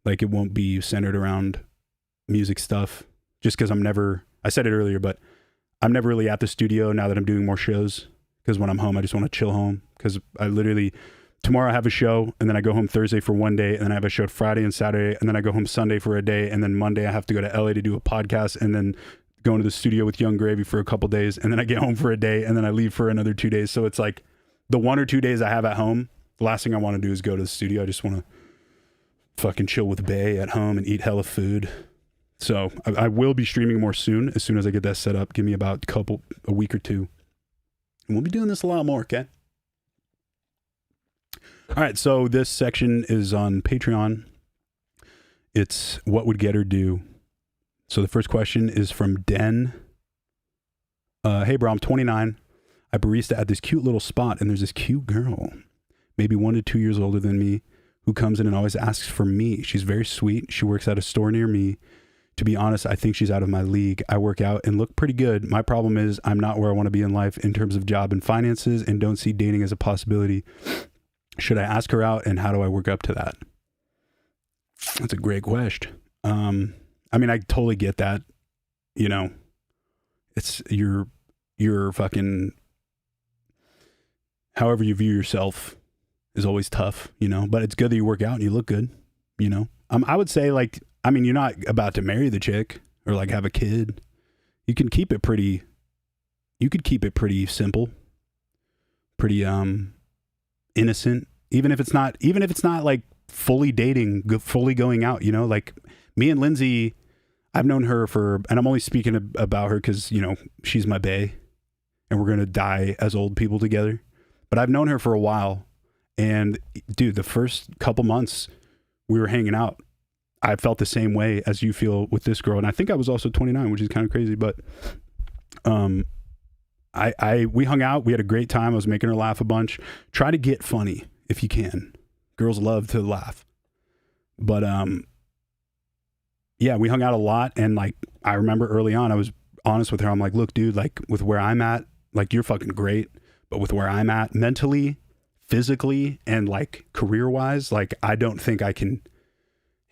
S1: like it won't be centered around music stuff, just because I said it earlier, but I'm never really at the studio now that I'm doing more shows, because when I'm home, I just want to chill home, because I literally, tomorrow I have a show, and then I go home Thursday for 1 day, and then I have a show Friday and Saturday, and then I go home Sunday for a day, and then Monday I have to go to LA to do a podcast, and then go into the studio with Young Gravy for a couple days, and then I get home for a day, and then I leave for another 2 days, so it's like, the 1 or 2 days I have at home, the last thing I want to do is go to the studio. I just want to fucking chill with Bae at home and eat hella food. So I will be streaming more soon. As soon as I get that set up, give me about a week or two. And we'll be doing this a lot more, okay? All right, so this section is on Patreon. It's what would get her do. So the first question is from Den. Hey, bro, I'm 29. I barista at this cute little spot, and there's this cute girl, maybe 1 to 2 years older than me, who comes in and always asks for me. She's very sweet. She works at a store near me. To be honest, I think she's out of my league. I work out and look pretty good. My problem is I'm not where I want to be in life in terms of job and finances, and don't see dating as a possibility. Should I ask her out, and how do I work up to that? That's a great question. I mean, I totally get that. You know, it's your fucking, however you view yourself is always tough, you know, but it's good that you work out and you look good, you know. I would say, like, I mean, you're not about to marry the chick or like have a kid. You can keep it pretty, simple, pretty innocent, even if it's not like fully dating, fully going out, you know. Like me and Lindsay, I've known her for, and I'm only speaking about her because, you know, she's my bae and we're going to die as old people together. But I've known her for a while. And dude, the first couple months we were hanging out, I felt the same way as you feel with this girl. And I think I was also 29, which is kind of crazy. But we hung out. We had a great time. I was making her laugh a bunch. Try to get funny if you can. Girls love to laugh. But yeah, we hung out a lot. And like, I remember early on, I was honest with her. I'm like, look, dude, like with where I'm at, like you're fucking great. But with where I'm at mentally, physically, and like career wise, like I don't think I can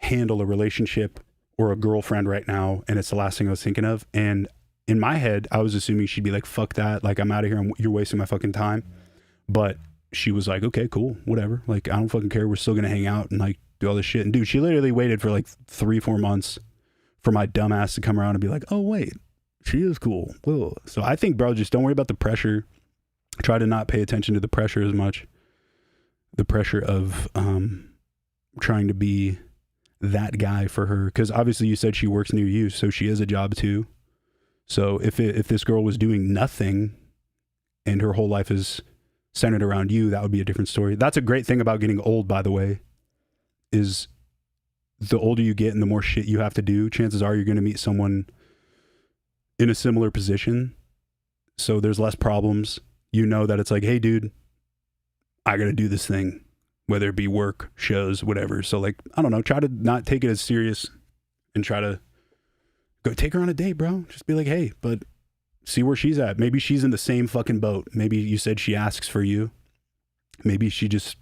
S1: handle a relationship or a girlfriend right now. And it's the last thing I was thinking of. And in my head, I was assuming she'd be like, fuck that. Like, I'm out of here. You're wasting my fucking time. But she was like, okay, cool, whatever. Like, I don't fucking care. We're still going to hang out and like do all this shit. And dude, she literally waited for like 3-4 months for my dumb ass to come around and be like, oh wait, she is cool. Whoa. So I think, bro, just don't worry about the pressure. Try to not pay attention to the pressure as much. The pressure of trying to be that guy for her. Because obviously you said she works near you, so she has a job too. So if this girl was doing nothing and her whole life is centered around you, that would be a different story. That's a great thing about getting old, by the way, is the older you get and the more shit you have to do, chances are you're going to meet someone in a similar position. So there's less problems. You know that it's like, hey, dude, I got to do this thing, whether it be work, shows, whatever. So like, I don't know, try to not take it as serious and try to go take her on a date, bro. Just be like, hey, but see where she's at. Maybe she's in the same fucking boat. Maybe you said she asks for you. Maybe she just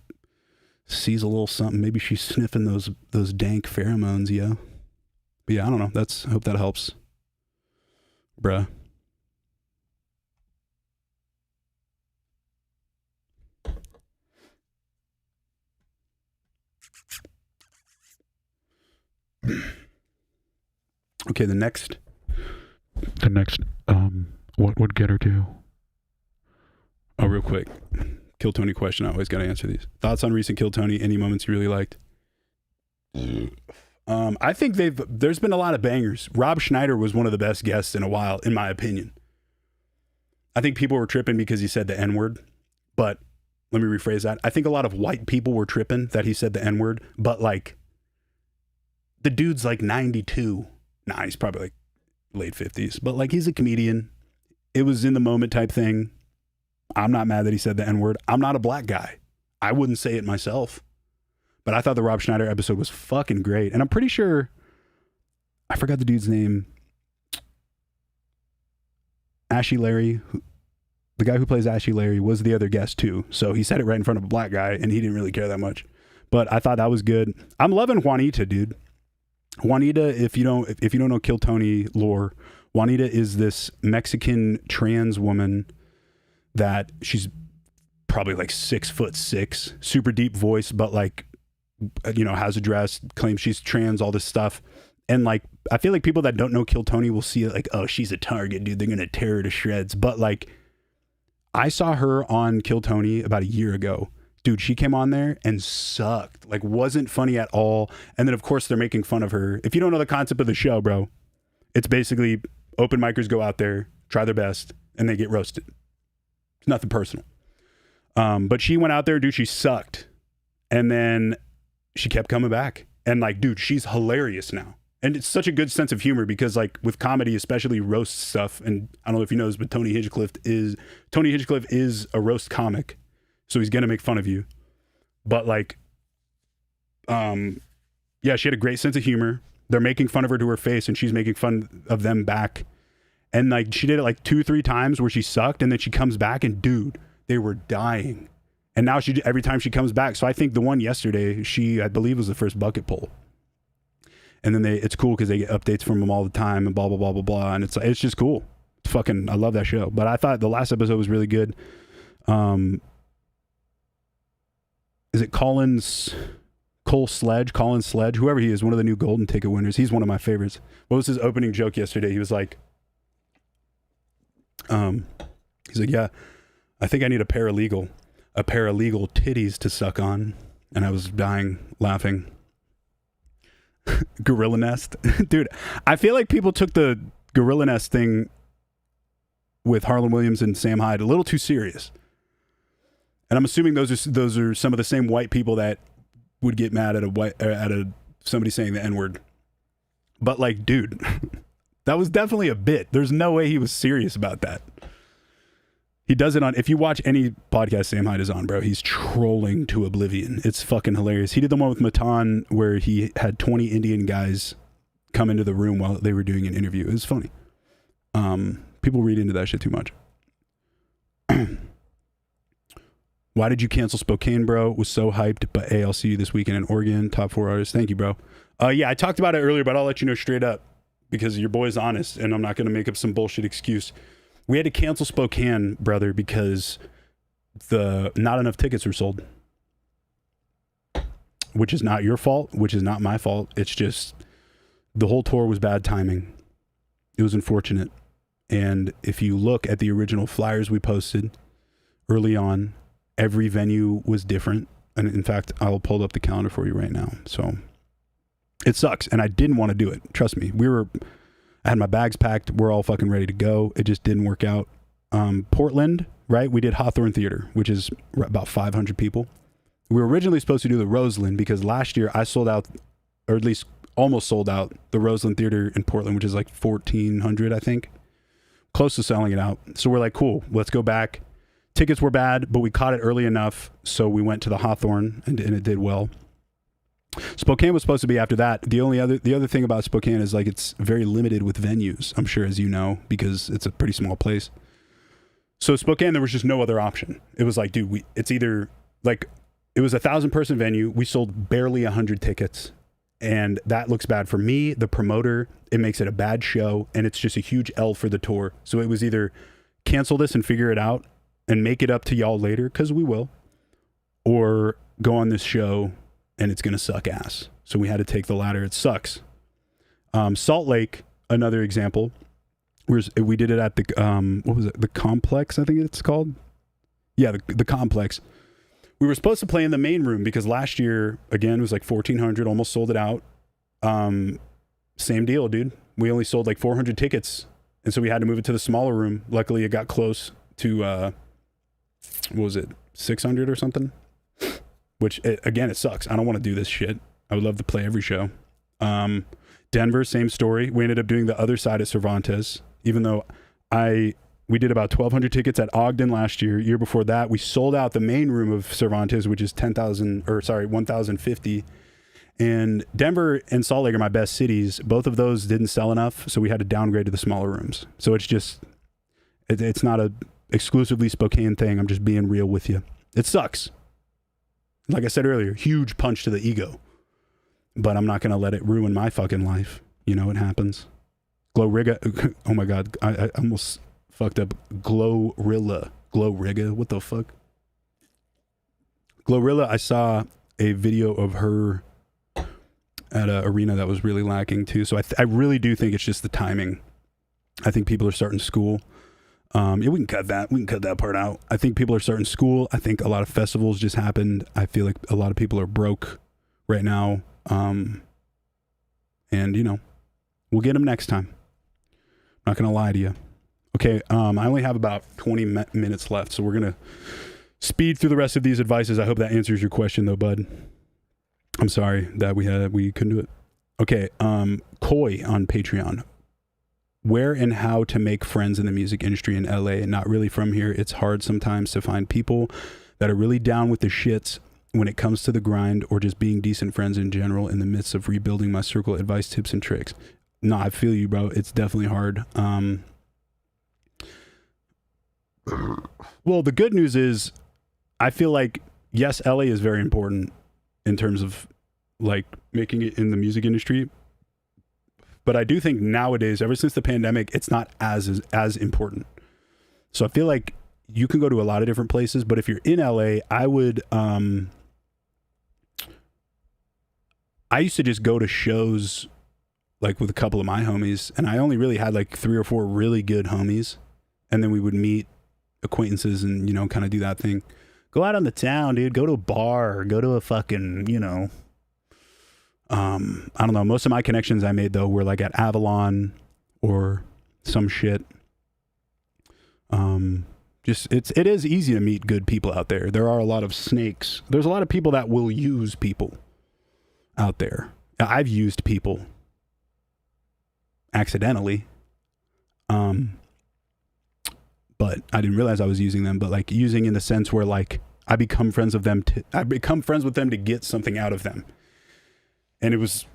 S1: sees a little something. Maybe she's sniffing those dank pheromones, yo. But yeah, I don't know. I hope that helps, bruh. Okay, the next, what would get her to? Oh, real quick. Kill Tony question. I always got to answer these. Thoughts on recent Kill Tony? Any moments you really liked? I think there's been a lot of bangers. Rob Schneider was one of the best guests in a while, in my opinion. I think people were tripping because he said the N-word, but let me rephrase that. I think a lot of white people were tripping that he said the N-word, but like, the dude's like 92. Nah, he's probably like late 50s, but like he's a comedian. It was in the moment type thing. I'm not mad that he said the N-word. I'm not a black guy. I wouldn't say it myself, but I thought the Rob Schneider episode was fucking great. And I'm pretty sure, I forgot the dude's name. Ashy Larry, the guy who plays Ashy Larry, was the other guest too. So he said it right in front of a black guy and he didn't really care that much, but I thought that was good. I'm loving Juanita, dude. Juanita, if you don't know Kill Tony lore, Juanita is this Mexican trans woman that she's probably like 6'6", super deep voice, but like, you know, has a dress, claims she's trans, all this stuff. And like, I feel like people that don't know Kill Tony will see it like, oh, she's a target, dude. They're going to tear her to shreds. But like, I saw her on Kill Tony about a year ago Dude, she came on there and sucked. Like, wasn't funny at all. And then, of course, they're making fun of her. If you don't know the concept of the show, bro, it's basically open micers go out there, try their best, and they get roasted. It's nothing personal. But she went out there, dude, she sucked. And then she kept coming back. And, like, dude, she's hilarious now. And it's such a good sense of humor because, like, with comedy, especially roast stuff, and I don't know if you know this, but Tony Hinchcliffe is a roast comic. So he's going to make fun of you. But, like, yeah, she had a great sense of humor. They're making fun of her to her face, and she's making fun of them back. And, like, she did it, like, 2-3 times where she sucked, and then she comes back, and, dude, they were dying. And now every time she comes back. So I think the one yesterday, I believe, was the first bucket poll. And then it's cool because they get updates from them all the time and blah, blah, blah, blah, blah. And it's just cool. I love that show. But I thought the last episode was really good. Is it Colin Sledge, whoever he is, one of the new golden ticket winners. He's one of my favorites. What was his opening joke yesterday? He was like, yeah, I think I need a paralegal titties to suck on. And I was dying laughing. Gorilla Nest. Dude, I feel like people took the Gorilla Nest thing with Harlan Williams and Sam Hyde a little too serious. And I'm assuming those are some of the same white people that would get mad at somebody saying the N-word. But, like, dude, that was definitely a bit. There's no way he was serious about that. He does it if you watch any podcast Sam Hyde is on, bro, he's trolling to oblivion. It's fucking hilarious. He did the one with Matan where he had 20 Indian guys come into the room while they were doing an interview. It was funny. People read into that shit too much. Why did you cancel Spokane, bro? Was so hyped, but hey, I'll see you this weekend in Oregon. Top 4 artists. Thank you, bro. Yeah, I talked about it earlier, but I'll let you know straight up because your boy's honest and I'm not going to make up some bullshit excuse. We had to cancel Spokane, brother, because not enough tickets were sold. Which is not your fault, which is not my fault. It's just the whole tour was bad timing. It was unfortunate. And if you look at the original flyers we posted early on, every venue was different. And in fact, I'll pull up the calendar for you right now. So it sucks. And I didn't want to do it. Trust me. I had my bags packed. We're all fucking ready to go. It just didn't work out. Portland, right? We did Hawthorne Theater, which is about 500 people. We were originally supposed to do the Roseland because last year I sold out, or at least almost sold out, the Roseland Theater in Portland, which is like 1,400, I think. Close to selling it out. So we're like, cool, let's go back. Tickets were bad, but we caught it early enough, so we went to the Hawthorne, and it did well. Spokane was supposed to be after that. The other thing about Spokane is like it's very limited with venues, I'm sure, as you know, because it's a pretty small place. So Spokane, there was just no other option. It was like, dude, it's either like it was 1,000-person venue. We sold barely 100 tickets, and that looks bad for me, the promoter. It makes it a bad show, and it's just a huge L for the tour. So it was either cancel this and figure it out and make it up to y'all later, because we will, or go on this show and it's going to suck ass. So we had to take the latter. It sucks. Salt Lake, another example. We did it at the, what was it? The Complex, I think it's called. Yeah, the Complex. We were supposed to play in the main room because last year, again, it was like 1,400, almost sold it out. Same deal, dude. We only sold like 400 tickets. And so we had to move it to the smaller room. Luckily, it got close to, what was it, 600 or something? Which, again, it sucks. I don't want to do this shit. I would love to play every show. Denver, same story. We ended up doing the other side of Cervantes, even though we did about 1,200 tickets at Ogden last year. Year before that, we sold out the main room of Cervantes, which is 1,050. And Denver and Salt Lake are my best cities. Both of those didn't sell enough, so we had to downgrade to the smaller rooms. So it's just, it's not a exclusively Spokane thing. I'm just being real with you. It sucks. Like I said earlier, huge punch to the ego. But I'm not going to let it ruin my fucking life. You know, it happens. Glorilla. Oh my God. I almost fucked up. Glorilla. What the fuck? Glorilla, I saw a video of her at an arena that was really lacking too. So I really do think it's just the timing. I think people are starting school. Yeah, we can cut that. We can cut that part out. I think people are starting school. I think a lot of festivals just happened. I feel like a lot of people are broke right now. And we'll get them next time. Not gonna lie to you. Okay, I only have about 20 minutes left, so we're gonna speed through the rest of these advices. I hope that answers your question, though, bud. I'm sorry that we couldn't do it. Okay, Koi on Patreon. Where and how to make friends in the music industry in LA? Not really from here. It's hard sometimes to find people that are really down with the shits when it comes to the grind or just being decent friends in general in the midst of rebuilding my circle. Advice, tips, and tricks. No, I feel you, bro. It's definitely hard. Well, the good news is I feel like, yes, LA is very important in terms of like making it in the music industry. But I do think nowadays, ever since the pandemic, it's not as important. So I feel like you can go to a lot of different places, but if you're in LA, I would, I used to just go to shows like with a couple of my homies, and I only really had like 3 or 4 really good homies. And then we would meet acquaintances and, kind of do that thing. Go out on the town, dude. Go to a bar, go to a fucking, I don't know. Most of my connections I made though were like at Avalon or some shit. It is easy to meet good people out there. There are a lot of snakes. There's a lot of people that will use people out there. I've used people accidentally. But I didn't realize I was using them, but like using in the sense where like I become friends with them to get something out of them. And it was,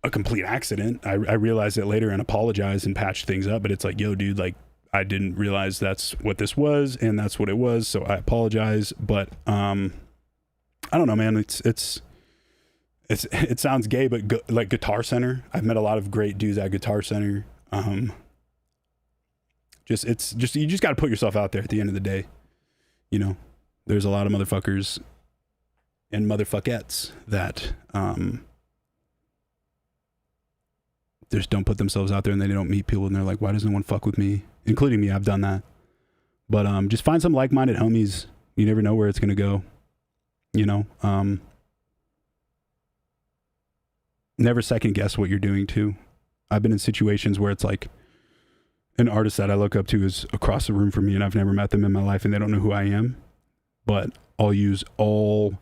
S1: a complete accident. I realized it later and apologized and patched things up, but it's like, yo, dude, like I didn't realize that's what this was and that's what it was. So I apologize, but I don't know, man. It sounds gay, but like Guitar Center. I've met a lot of great dudes at Guitar Center. You just got to put yourself out there at the end of the day. There's a lot of motherfuckers and motherfuckettes that just don't put themselves out there, and they don't meet people, and they're like, why does no one fuck with me? Including me. I've done that. But just find some like-minded homies. You never know where it's going to go. Never second guess what you're doing too. I've been in situations where it's like an artist that I look up to is across the room from me, and I've never met them in my life, and they don't know who I am, but I'll use all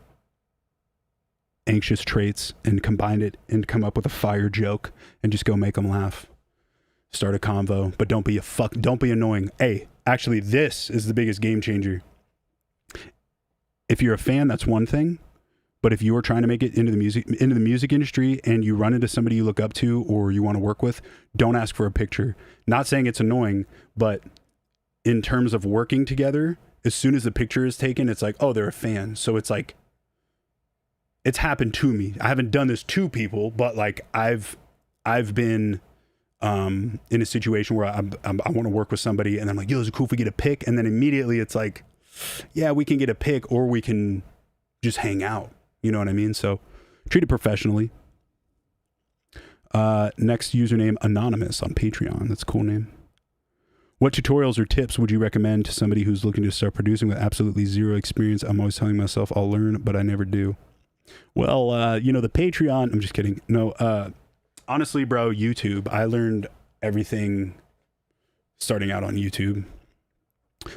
S1: anxious traits and combine it and come up with a fire joke and just go make them laugh. Start a convo, but don't be annoying. Hey, actually, this is the biggest game changer. If you're a fan, that's one thing. But if you are trying to make it into the music industry and you run into somebody you look up to or you want to work with, don't ask for a picture. Not saying it's annoying, but in terms of working together, as soon as the picture is taken, it's like, oh, they're a fan. So it's like, it's happened to me. I haven't done this to people, but like I've been in a situation where I want to work with somebody, and I'm like, yo, is it cool if we get a pic? And then immediately it's like, yeah, we can get a pic, or we can just hang out. You know what I mean? So treat it professionally. Next username, Anonymous on Patreon. That's a cool name. What tutorials or tips would you recommend to somebody who's looking to start producing with absolutely zero experience? I'm always telling myself I'll learn, but I never do. Well, the Patreon, I'm just kidding. No, honestly, bro, YouTube. I learned everything starting out on YouTube.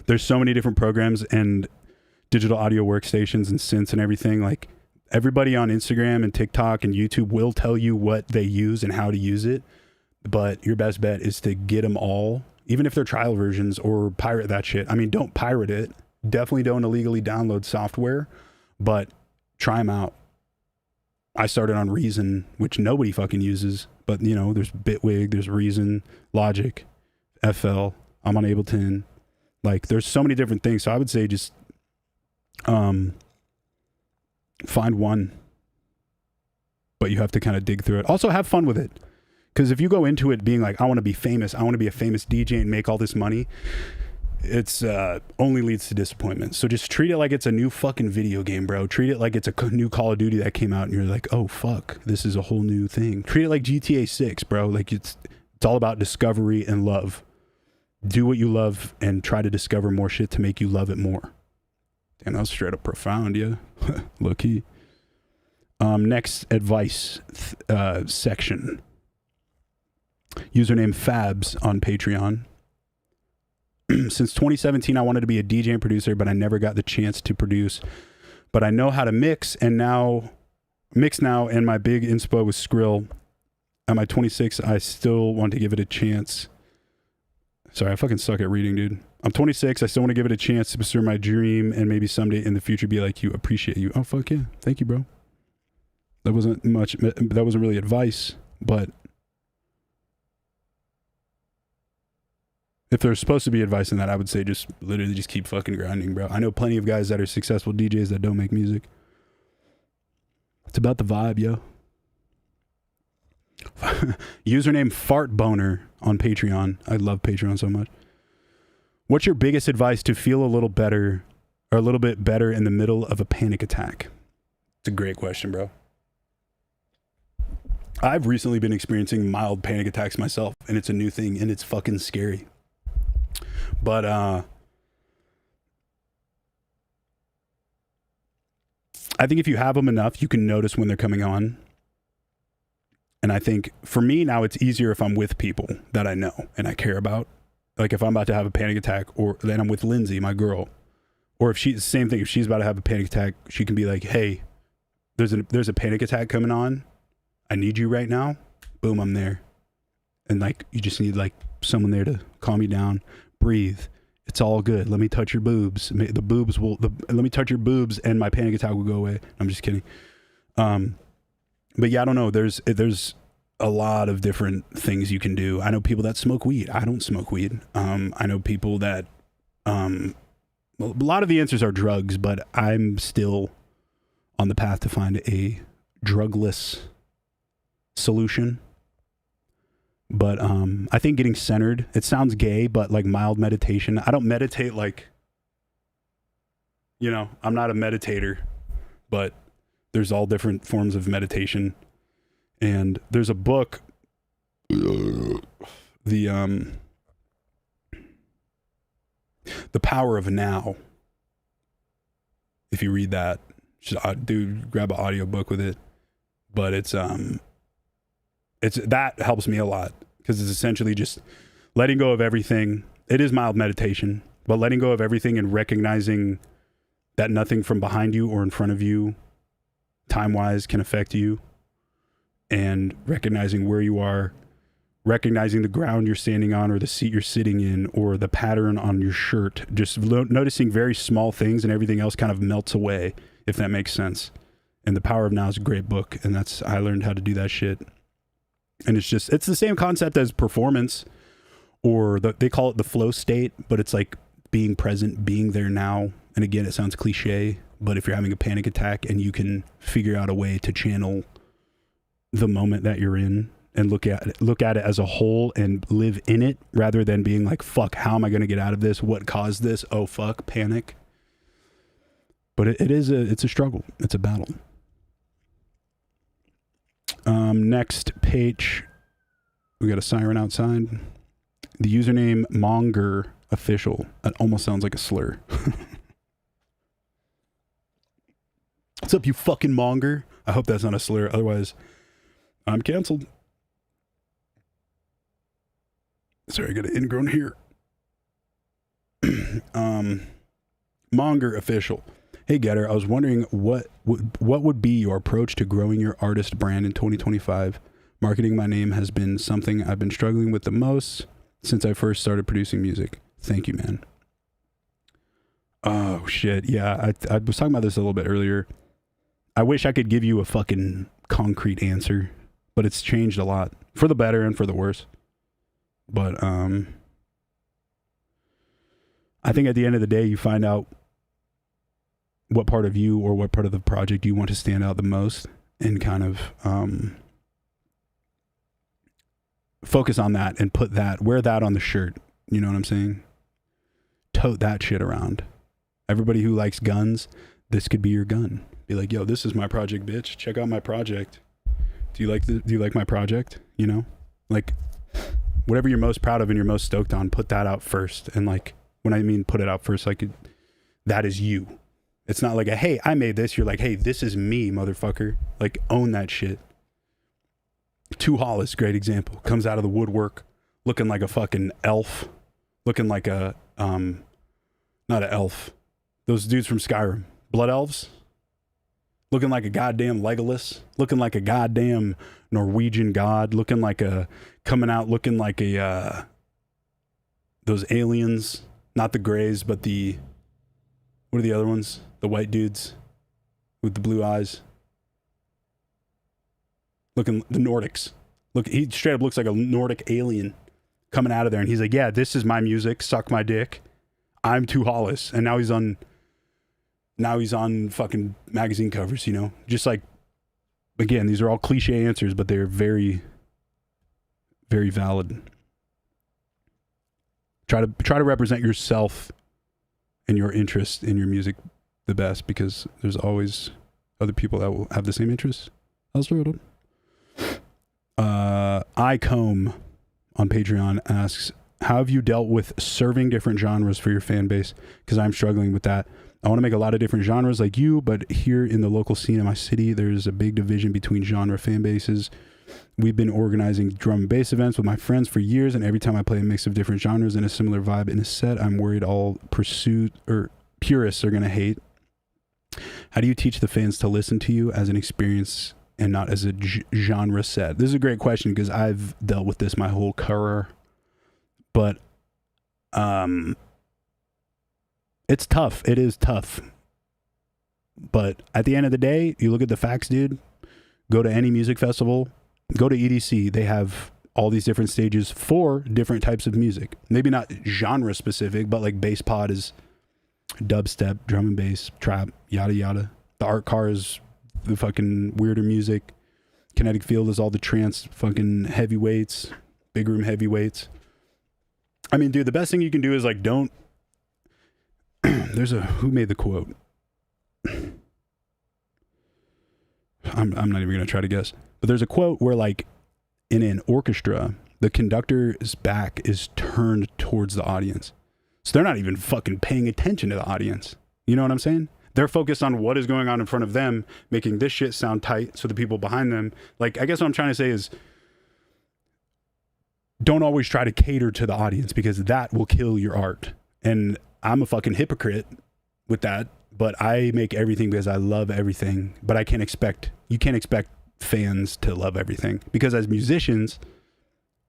S1: There's so many different programs and digital audio workstations and synths and everything. Like everybody on Instagram and TikTok and YouTube will tell you what they use and how to use it. But your best bet is to get them all, even if they're trial versions, or pirate that shit. I mean, don't pirate it. Definitely don't illegally download software, but try them out. I started on Reason, which nobody fucking uses, but there's Bitwig, there's Reason, Logic, FL. I'm on Ableton. Like there's so many different things. So I would say just find one, but you have to kind of dig through it. Also have fun with it. Because if you go into it being like, I want to be famous, I want to be a famous DJ and make all this money, it's only leads to disappointment. So just treat it like it's a new fucking video game, bro. Treat it like it's a new Call of Duty that came out and you're like, oh fuck, this is a whole new thing. Treat it like GTA 6, bro. Like it's all about discovery and love. do what you love and try to discover more shit to make you love it more. Damn, that was straight up profound, yeah. Low key. Next advice section. Username Fabs on Patreon. Since 2017, I wanted to be a DJ and producer, but I never got the chance to produce. But I know how to mix now, and my big inspo was Skrill. At my 26, I still want to give it a chance. Sorry, I fucking suck at reading, dude. I'm 26. I still want to give it a chance to pursue my dream and maybe someday in the future be like you, appreciate you. Oh, fuck yeah. Thank you, bro. That wasn't really advice, but if there's supposed to be advice in that, I would say just literally just keep fucking grinding, bro. I know plenty of guys that are successful DJs that don't make music. It's about the vibe, yo. Username Fart Boner on Patreon. I love Patreon so much. What's your biggest advice to feel a little better or a little bit better in the middle of a panic attack? It's a great question, bro. I've recently been experiencing mild panic attacks myself, and it's a new thing, and it's fucking scary. But I think if you have them enough, you can notice when they're coming on. And I think for me now, it's easier if I'm with people that I know and I care about. Like if I'm about to have a panic attack, or then I'm with Lindsay, my girl, or if she's same thing. If she's about to have a panic attack, she can be like, "Hey, there's a panic attack coming on. I need you right now." Boom, I'm there. And like you just need like someone there to calm you down, breathe. It's all good. Let me touch your boobs. Let me touch your boobs, and my panic attack will go away. I'm just kidding. But yeah, I don't know. There's a lot of different things you can do. I know people that smoke weed. I don't smoke weed. I know people that, a lot of the answers are drugs, but I'm still on the path to find a drugless solution. But I think getting centered, it sounds gay, but like mild meditation. I don't meditate like, I'm not a meditator, but there's all different forms of meditation. And there's a book, The Power of Now. If you read that, grab an audiobook with it. But it's that helps me a lot, because it's essentially just letting go of everything. It is mild meditation, but letting go of everything and recognizing that nothing from behind you or in front of you time-wise can affect you, and recognizing where you are, recognizing the ground you're standing on or the seat you're sitting in or the pattern on your shirt, just noticing very small things, and everything else kind of melts away, if that makes sense. And The Power of Now is a great book, and I learned how to do that shit. And it's the same concept as performance, or they call it the flow state, but it's like being present, being there now. And again, it sounds cliche, but if you're having a panic attack and you can figure out a way to channel the moment that you're in and look at it as a whole and live in it, rather than being like, fuck, how am I going to get out of this? What caused this? Oh, fuck, panic. But it's a struggle. It's a battle. Next page, we got a siren outside. The username Monger Official. That almost sounds like a slur. What's up, you fucking monger? I hope that's not a slur. Otherwise, I'm canceled. Sorry, I got an ingrown here. Monger Official. Hey, Getter, I was wondering what would be your approach to growing your artist brand in 2025? Marketing my name has been something I've been struggling with the most since I first started producing music. Thank you, man. Oh, shit. Yeah, I was talking about this a little bit earlier. I wish I could give you a fucking concrete answer, but it's changed a lot, for the better and for the worse. But I think at the end of the day, you find out what part of you or what part of the project you want to stand out the most, and kind of focus on that and wear that on the shirt. You know what I'm saying? Tote that shit around. Everybody who likes guns, this could be your gun. Be like, yo, this is my project, bitch. Check out my project. Do you like my project? Like, whatever you're most proud of and you're most stoked on, put that out first. And like, when I mean put it out first, like that is you. It's not like a, hey, I made this. You're like, hey, this is me, motherfucker. Like, own that shit. Too Hollis, great example. Comes out of the woodwork looking like a fucking elf. Looking like a, not an elf. Those dudes from Skyrim. Blood elves. Looking like a goddamn Legolas. Looking like a goddamn Norwegian god. Looking like a, coming out looking like a, those aliens. Not the Greys, but the, what are the other ones? The white dudes with the blue eyes. Looking, the Nordics. Look, he straight up looks like a Nordic alien coming out of there. And he's like, yeah, this is my music. Suck my dick. I'm Too Hollis. And now he's on fucking magazine covers, you know? Just like, again, these are all cliche answers, but they're very, very valid. Try to represent yourself and your interest in your music the best, because there's always other people that will have the same interests. iComb on Patreon asks, how have you dealt with serving different genres for your fan base? Because I'm struggling with that. I want to make a lot of different genres like you, but here in the local scene in my city, there's a big division between genre fan bases. We've been organizing drum and bass events with my friends for years, and every time I play a mix of different genres and a similar vibe in a set, I'm worried all purists are going to hate. How do you teach the fans to listen to you as an experience and not as a genre set? This is a great question, because I've dealt with this my whole career, but it's tough. It is tough. But at the end of the day, you look at the facts, dude. Go to any music festival. Go to EDC. They have all these different stages for different types of music. Maybe not genre specific, but like bass pod is dubstep, drum and bass, trap, yada yada. The art car is the fucking weirder music. Kinetic field is all the trance fucking heavyweights, big room heavyweights. I mean, dude, the best thing you can do is like, don't. There's a, who made the quote? I'm not even gonna try to guess, but there's a quote where like in an orchestra, the conductor's back is turned towards the audience. So they're not even fucking paying attention to the audience. You know what I'm saying? They're focused on what is going on in front of them, making this shit sound tight so the people behind them, like, I guess what I'm trying to say is, don't always try to cater to the audience, because that will kill your art. And I'm a fucking hypocrite with that, but I make everything because I love everything. But you can't expect fans to love everything, because as musicians,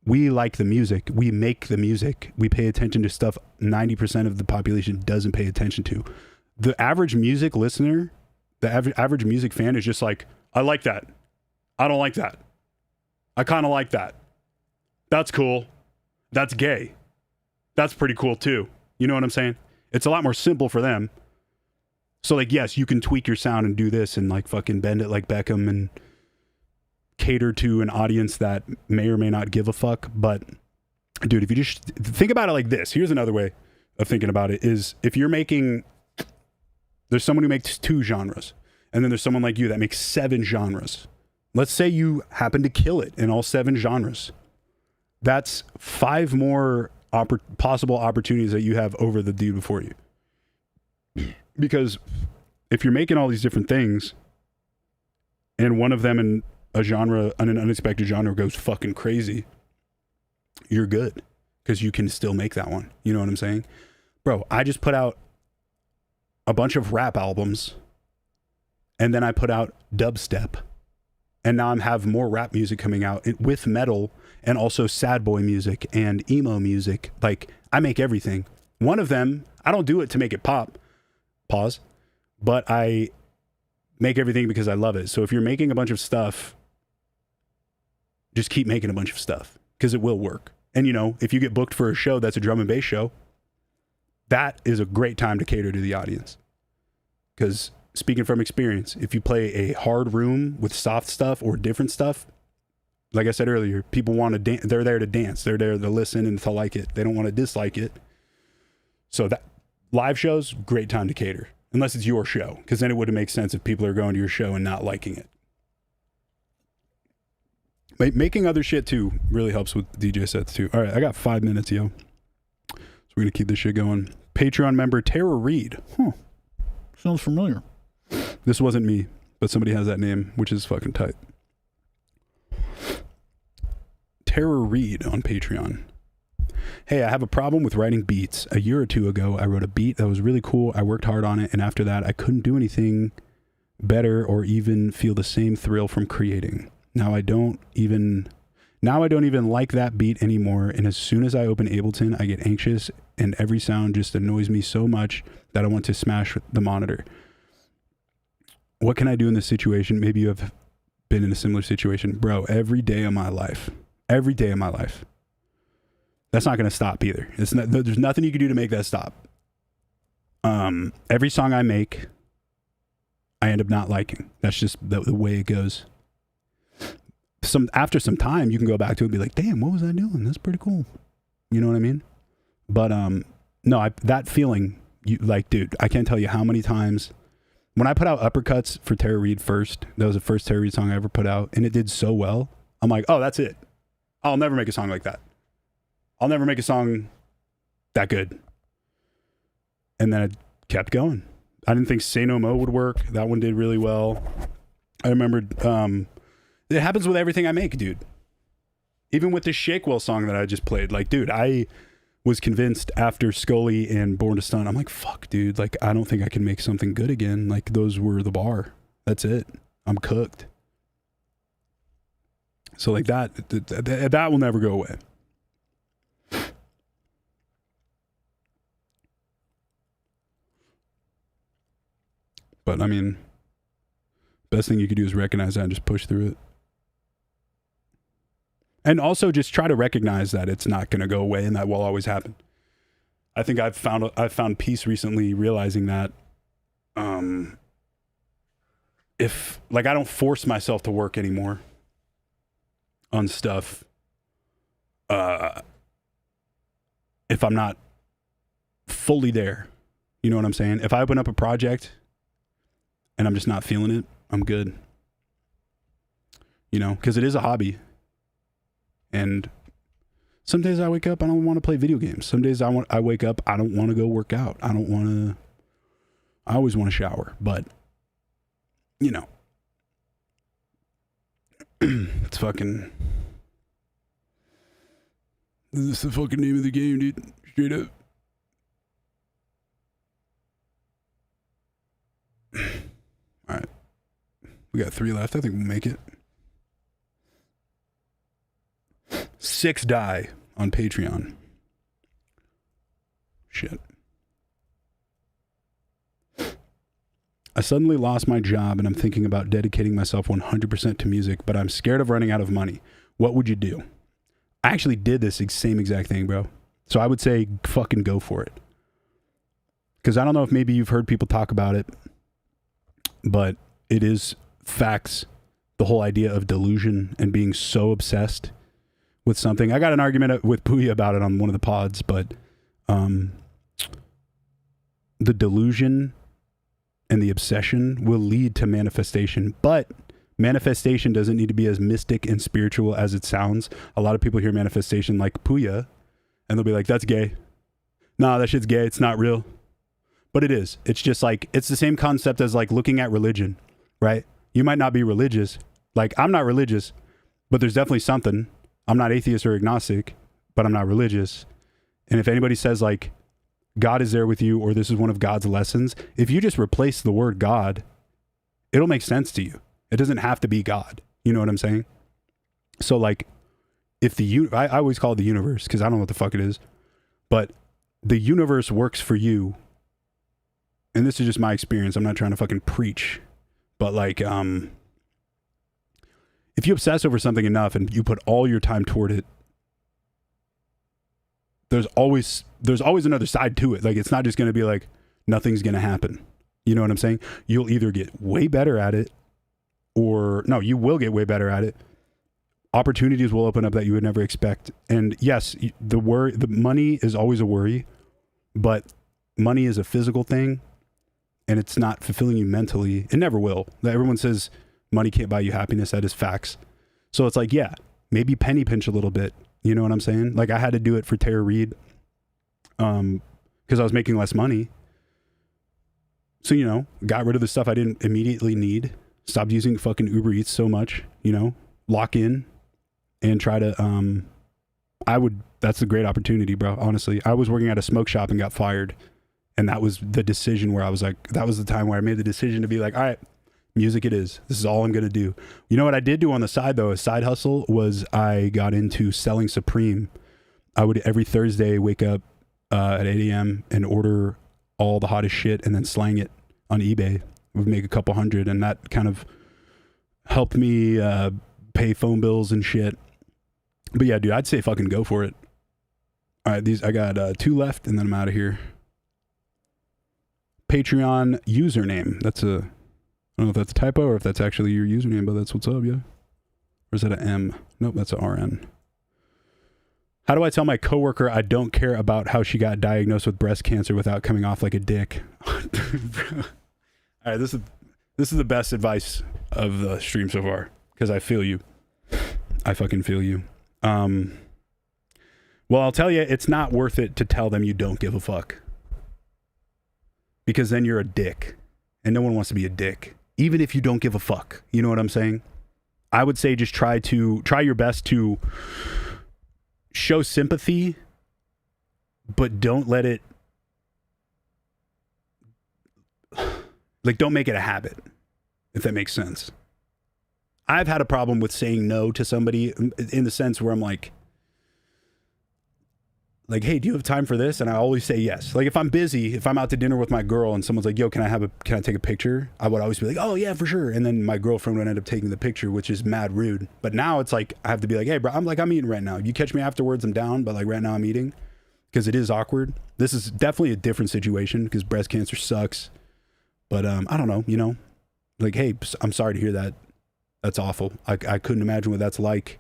S1: we like the music, we make the music, we pay attention to stuff 90% of the population doesn't pay attention to. The average music listener, the average music fan is just like, I like that. I don't like that. I kind of like that. That's cool. That's gay. That's pretty cool too. You know what I'm saying? It's a lot more simple for them. So like, yes, you can tweak your sound and do this and like fucking bend it like Beckham and cater to an audience that may or may not give a fuck. But dude, if you just think about it like this, here's another way of thinking about it is, if you're making, there's someone who makes 2 genres, and then there's someone like you that makes 7 genres. Let's say you happen to kill it in all 7 genres. That's 5 more possible opportunities that you have over the dude before you. Because if you're making all these different things and one of them in a genre, an unexpected genre, goes fucking crazy, you're good, because you can still make that one. You know what I'm saying? Bro, I just put out a bunch of rap albums, and then I put out dubstep, and now I have more rap music coming out with metal, and also sad boy music and emo music. Like, I make everything. One of them, I don't do it to make it pop, pause, but I make everything because I love it. So if you're making a bunch of stuff, just keep making a bunch of stuff, because it will work. And you know, if you get booked for a show that's a drum and bass show, that is a great time to cater to the audience. Because speaking from experience, if you play a hard room with soft stuff or different stuff, like I said earlier, people want to dance. They're there to dance. They're there to listen and to like it. They don't want to dislike it. So that live shows, great time to cater, unless it's your show, because then it would make sense if people are going to your show and not liking it. Making other shit too really helps with DJ sets too. All right, I got 5 minutes, yo. So we're gonna keep this shit going. Patreon member TERROR REID. Huh. Sounds familiar. This wasn't me, but somebody has that name, which is fucking tight. TERROR REID on Patreon. Hey, I have a problem with writing beats. A year or two ago, I wrote a beat that was really cool. I worked hard on it, and after that, I couldn't do anything better or even feel the same thrill from creating. Now I don't even like that beat anymore, and as soon as I open Ableton, I get anxious, and every sound just annoys me so much that I want to smash the monitor. What can I do in this situation? Maybe you have been in a similar situation. Bro, every day of my life. That's not going to stop either. There's nothing you can do to make that stop. Every song I make, I end up not liking. That's just the way it goes. After some time, you can go back to it and be like, damn, what was I doing? That's pretty cool. You know what I mean? But no, that feeling, dude, I can't tell you how many times when I put out Uppercuts for TERROR REID first, that was the first TERROR REID song I ever put out, and it did so well. I'm like, oh, that's it. I'll never make a song like that. I'll never make a song that good. And then it kept going. I didn't think Say No Mo would work. That one did really well. I remembered, it happens with everything I make, dude. Even with this Shakewell song that I just played. Like, dude, I was convinced after Scully and Born to Stun, I'm like, fuck, dude. Like, I don't think I can make something good again. Like, those were the bar. That's it. I'm cooked. So, like, that will never go away. But, I mean, best thing you could do is recognize that and just push through it. And also just try to recognize that it's not going to go away and that will always happen. I think I've found peace recently realizing that if, like, I don't force myself to work anymore on stuff if I'm not fully there. You know what I'm saying? If I open up a project and I'm just not feeling it, I'm good. You know, because it is a hobby. And some days I wake up, I don't want to play video games. Some days I wake up, I don't want to go work out. I always want to shower, but you know, it's fucking, this is the fucking name of the game, dude. Straight up. All right. We got 3 left. I think we'll make it. 6 die on Patreon. Shit. I suddenly lost my job and I'm thinking about dedicating myself 100% to music, but I'm scared of running out of money. What would you do? I actually did this same exact thing, bro. So I would say fucking go for it. Because I don't know if maybe you've heard people talk about it, but it is facts. The whole idea of delusion and being so obsessed with something. I got an argument with Puya about it on one of the pods, but the delusion and the obsession will lead to manifestation, but manifestation doesn't need to be as mystic and spiritual as it sounds. A lot of people hear manifestation like Puya and they'll be like, that's gay. Nah, that shit's gay. It's not real. But it is. It's just like, it's the same concept as like looking at religion, right? You might not be religious. Like, I'm not religious, but there's definitely something. I'm not atheist or agnostic, but I'm not religious. And if anybody says like, God is there with you, or this is one of God's lessons, if you just replace the word God, it'll make sense to you. It doesn't have to be God. You know what I'm saying? So like, if I always call it the universe because I don't know what the fuck it is, but the universe works for you. And this is just my experience. I'm not trying to fucking preach, but like, if you obsess over something enough and you put all your time toward it, there's always another side to it. Like, it's not just going to be like, nothing's going to happen. You know what I'm saying? You'll either get way better at it or no, you will get way better at it. Opportunities will open up that you would never expect. And yes, the money is always a worry, but money is a physical thing and it's not fulfilling you mentally. It never will. Everyone says money can't buy you happiness. That is facts. So it's like, yeah, maybe penny pinch a little bit. You know what I'm saying? Like, I had to do it for TERROR REID because I was making less money. So, you know, got rid of the stuff I didn't immediately need. Stopped using fucking Uber Eats so much, you know, lock in and try to, that's a great opportunity, bro. Honestly, I was working at a smoke shop and got fired. And that was the decision where I was like, that was the time where I made the decision to be like, all right, music it is. This is all I'm going to do. You know what I did do on the side though, a side hustle was I got into selling Supreme. I would every Thursday wake up at 8 a.m. and order all the hottest shit and then slang it on eBay. Would make a couple hundred, and that kind of helped me pay phone bills and shit. But yeah, dude, I'd say fucking go for it. All right, I got 2 left, and then I'm out of here. Patreon username. I don't know if that's a typo or if that's actually your username, but that's what's up, yeah. Or is that an M? Nope, that's an RN. How do I tell my coworker I don't care about how she got diagnosed with breast cancer without coming off like a dick? All right, this is the best advice of the stream so far because I feel you. I fucking feel you. Well, I'll tell you, it's not worth it to tell them you don't give a fuck because then you're a dick, and no one wants to be a dick, even if you don't give a fuck. You know what I'm saying? I would say just try your best to show sympathy, but don't let it. Like, don't make it a habit, if that makes sense. I've had a problem with saying no to somebody in the sense where I'm like, hey, do you have time for this? And I always say yes. Like, if I'm busy, if I'm out to dinner with my girl and someone's like, yo, can I take a picture? I would always be like, oh yeah, for sure. And then my girlfriend would end up taking the picture, which is mad rude. But now it's like, I have to be like, hey bro, I'm eating right now. If you catch me afterwards, I'm down. But like right now I'm eating because it is awkward. This is definitely a different situation because breast cancer sucks. But I don't know, you know, like, hey, I'm sorry to hear that. That's awful. I couldn't imagine what that's like.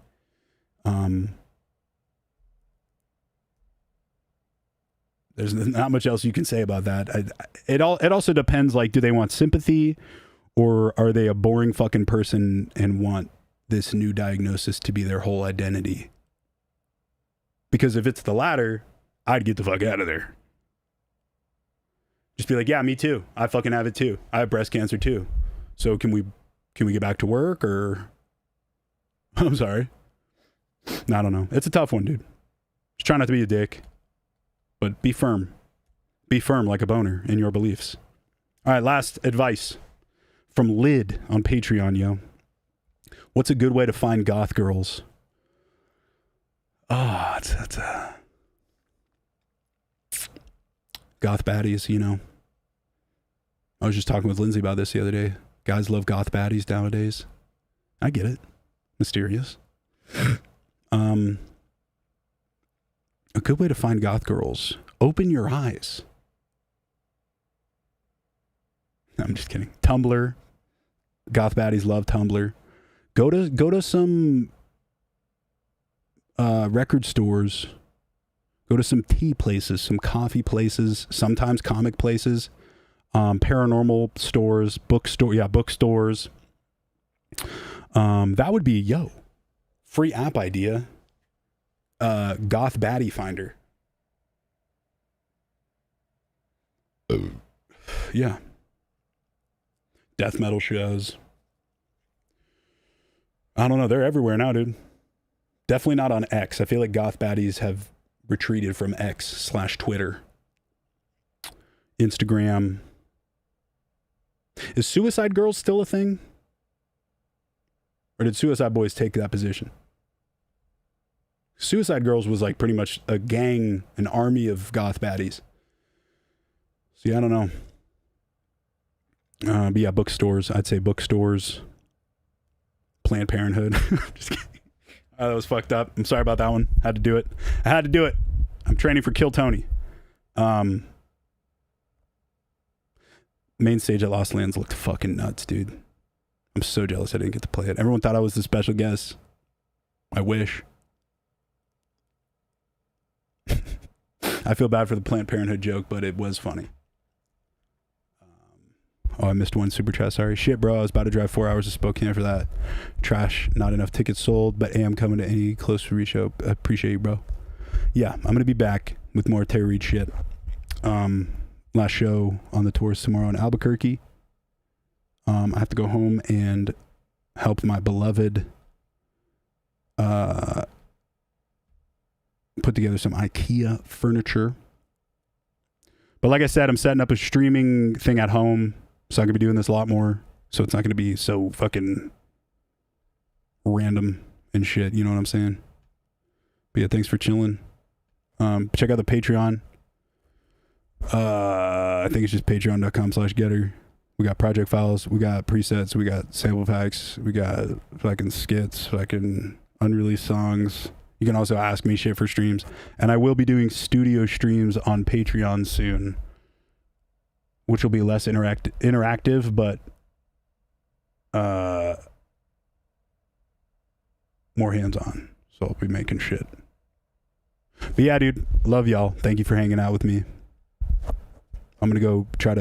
S1: There's not much else you can say about that. It also depends, like, do they want sympathy or are they a boring fucking person and want this new diagnosis to be their whole identity? Because if it's the latter, I'd get the fuck out of there. Just be like, yeah, me too. I fucking have it too. I have breast cancer too. So can we get back to work or? I'm sorry. I don't know. It's a tough one, dude. Just try not to be a dick, but be firm. Be firm like a boner in your beliefs. All right, last advice from Lid on Patreon, yo. What's a good way to find goth girls? Oh, it's goth baddies, you know. I was just talking with Lindsay about this the other day. Guys love goth baddies nowadays. I get it. Mysterious. A good way to find goth girls. Open your eyes. I'm just kidding. Tumblr. Goth baddies love Tumblr. Go to some record stores. Go to some tea places, some coffee places, sometimes comic places, paranormal stores, bookstores. That would be, free app idea. Goth baddie finder. Yeah. Death metal shows. I don't know. They're everywhere now, dude. Definitely not on X. I feel like goth baddies have retreated from X/Twitter. Instagram. Is Suicide Girls still a thing? Or did Suicide Boys take that position? Suicide Girls was like pretty much a gang, an army of goth baddies. See, I don't know. But yeah, bookstores. I'd say bookstores. Planned Parenthood. Just kidding. That was fucked up. I'm sorry about that one. Had to do it. I had to do it. I'm training for Kill Tony. Main stage at Lost Lands looked fucking nuts, dude. I'm so jealous I didn't get to play it. Everyone thought I was the special guest. I wish. I feel bad for the Planned Parenthood joke, but it was funny. Oh, I missed one super chat. Sorry. Shit, bro. I was about to drive 4 hours to Spokane for that. Trash. Not enough tickets sold, but am coming to any close to reach show. I appreciate you, bro. Yeah, I'm going to be back with more Terror REID shit. Last show on the tours tomorrow in Albuquerque. I have to go home and help my beloved put together some IKEA furniture. But like I said, I'm setting up a streaming thing at home, so I'm going to be doing this a lot more, so it's not going to be so fucking random and shit, you know what I'm saying? But yeah, thanks for chilling. Check out the Patreon. I think it's just patreon.com/getter. We got project files, we got presets, we got sample packs, we got fucking skits, fucking unreleased songs. You can also ask me shit for streams. And I will be doing studio streams on Patreon soon, which will be less interactive, but more hands-on. So I'll be making shit. But yeah, dude, love y'all. Thank you for hanging out with me. I'm going to go try to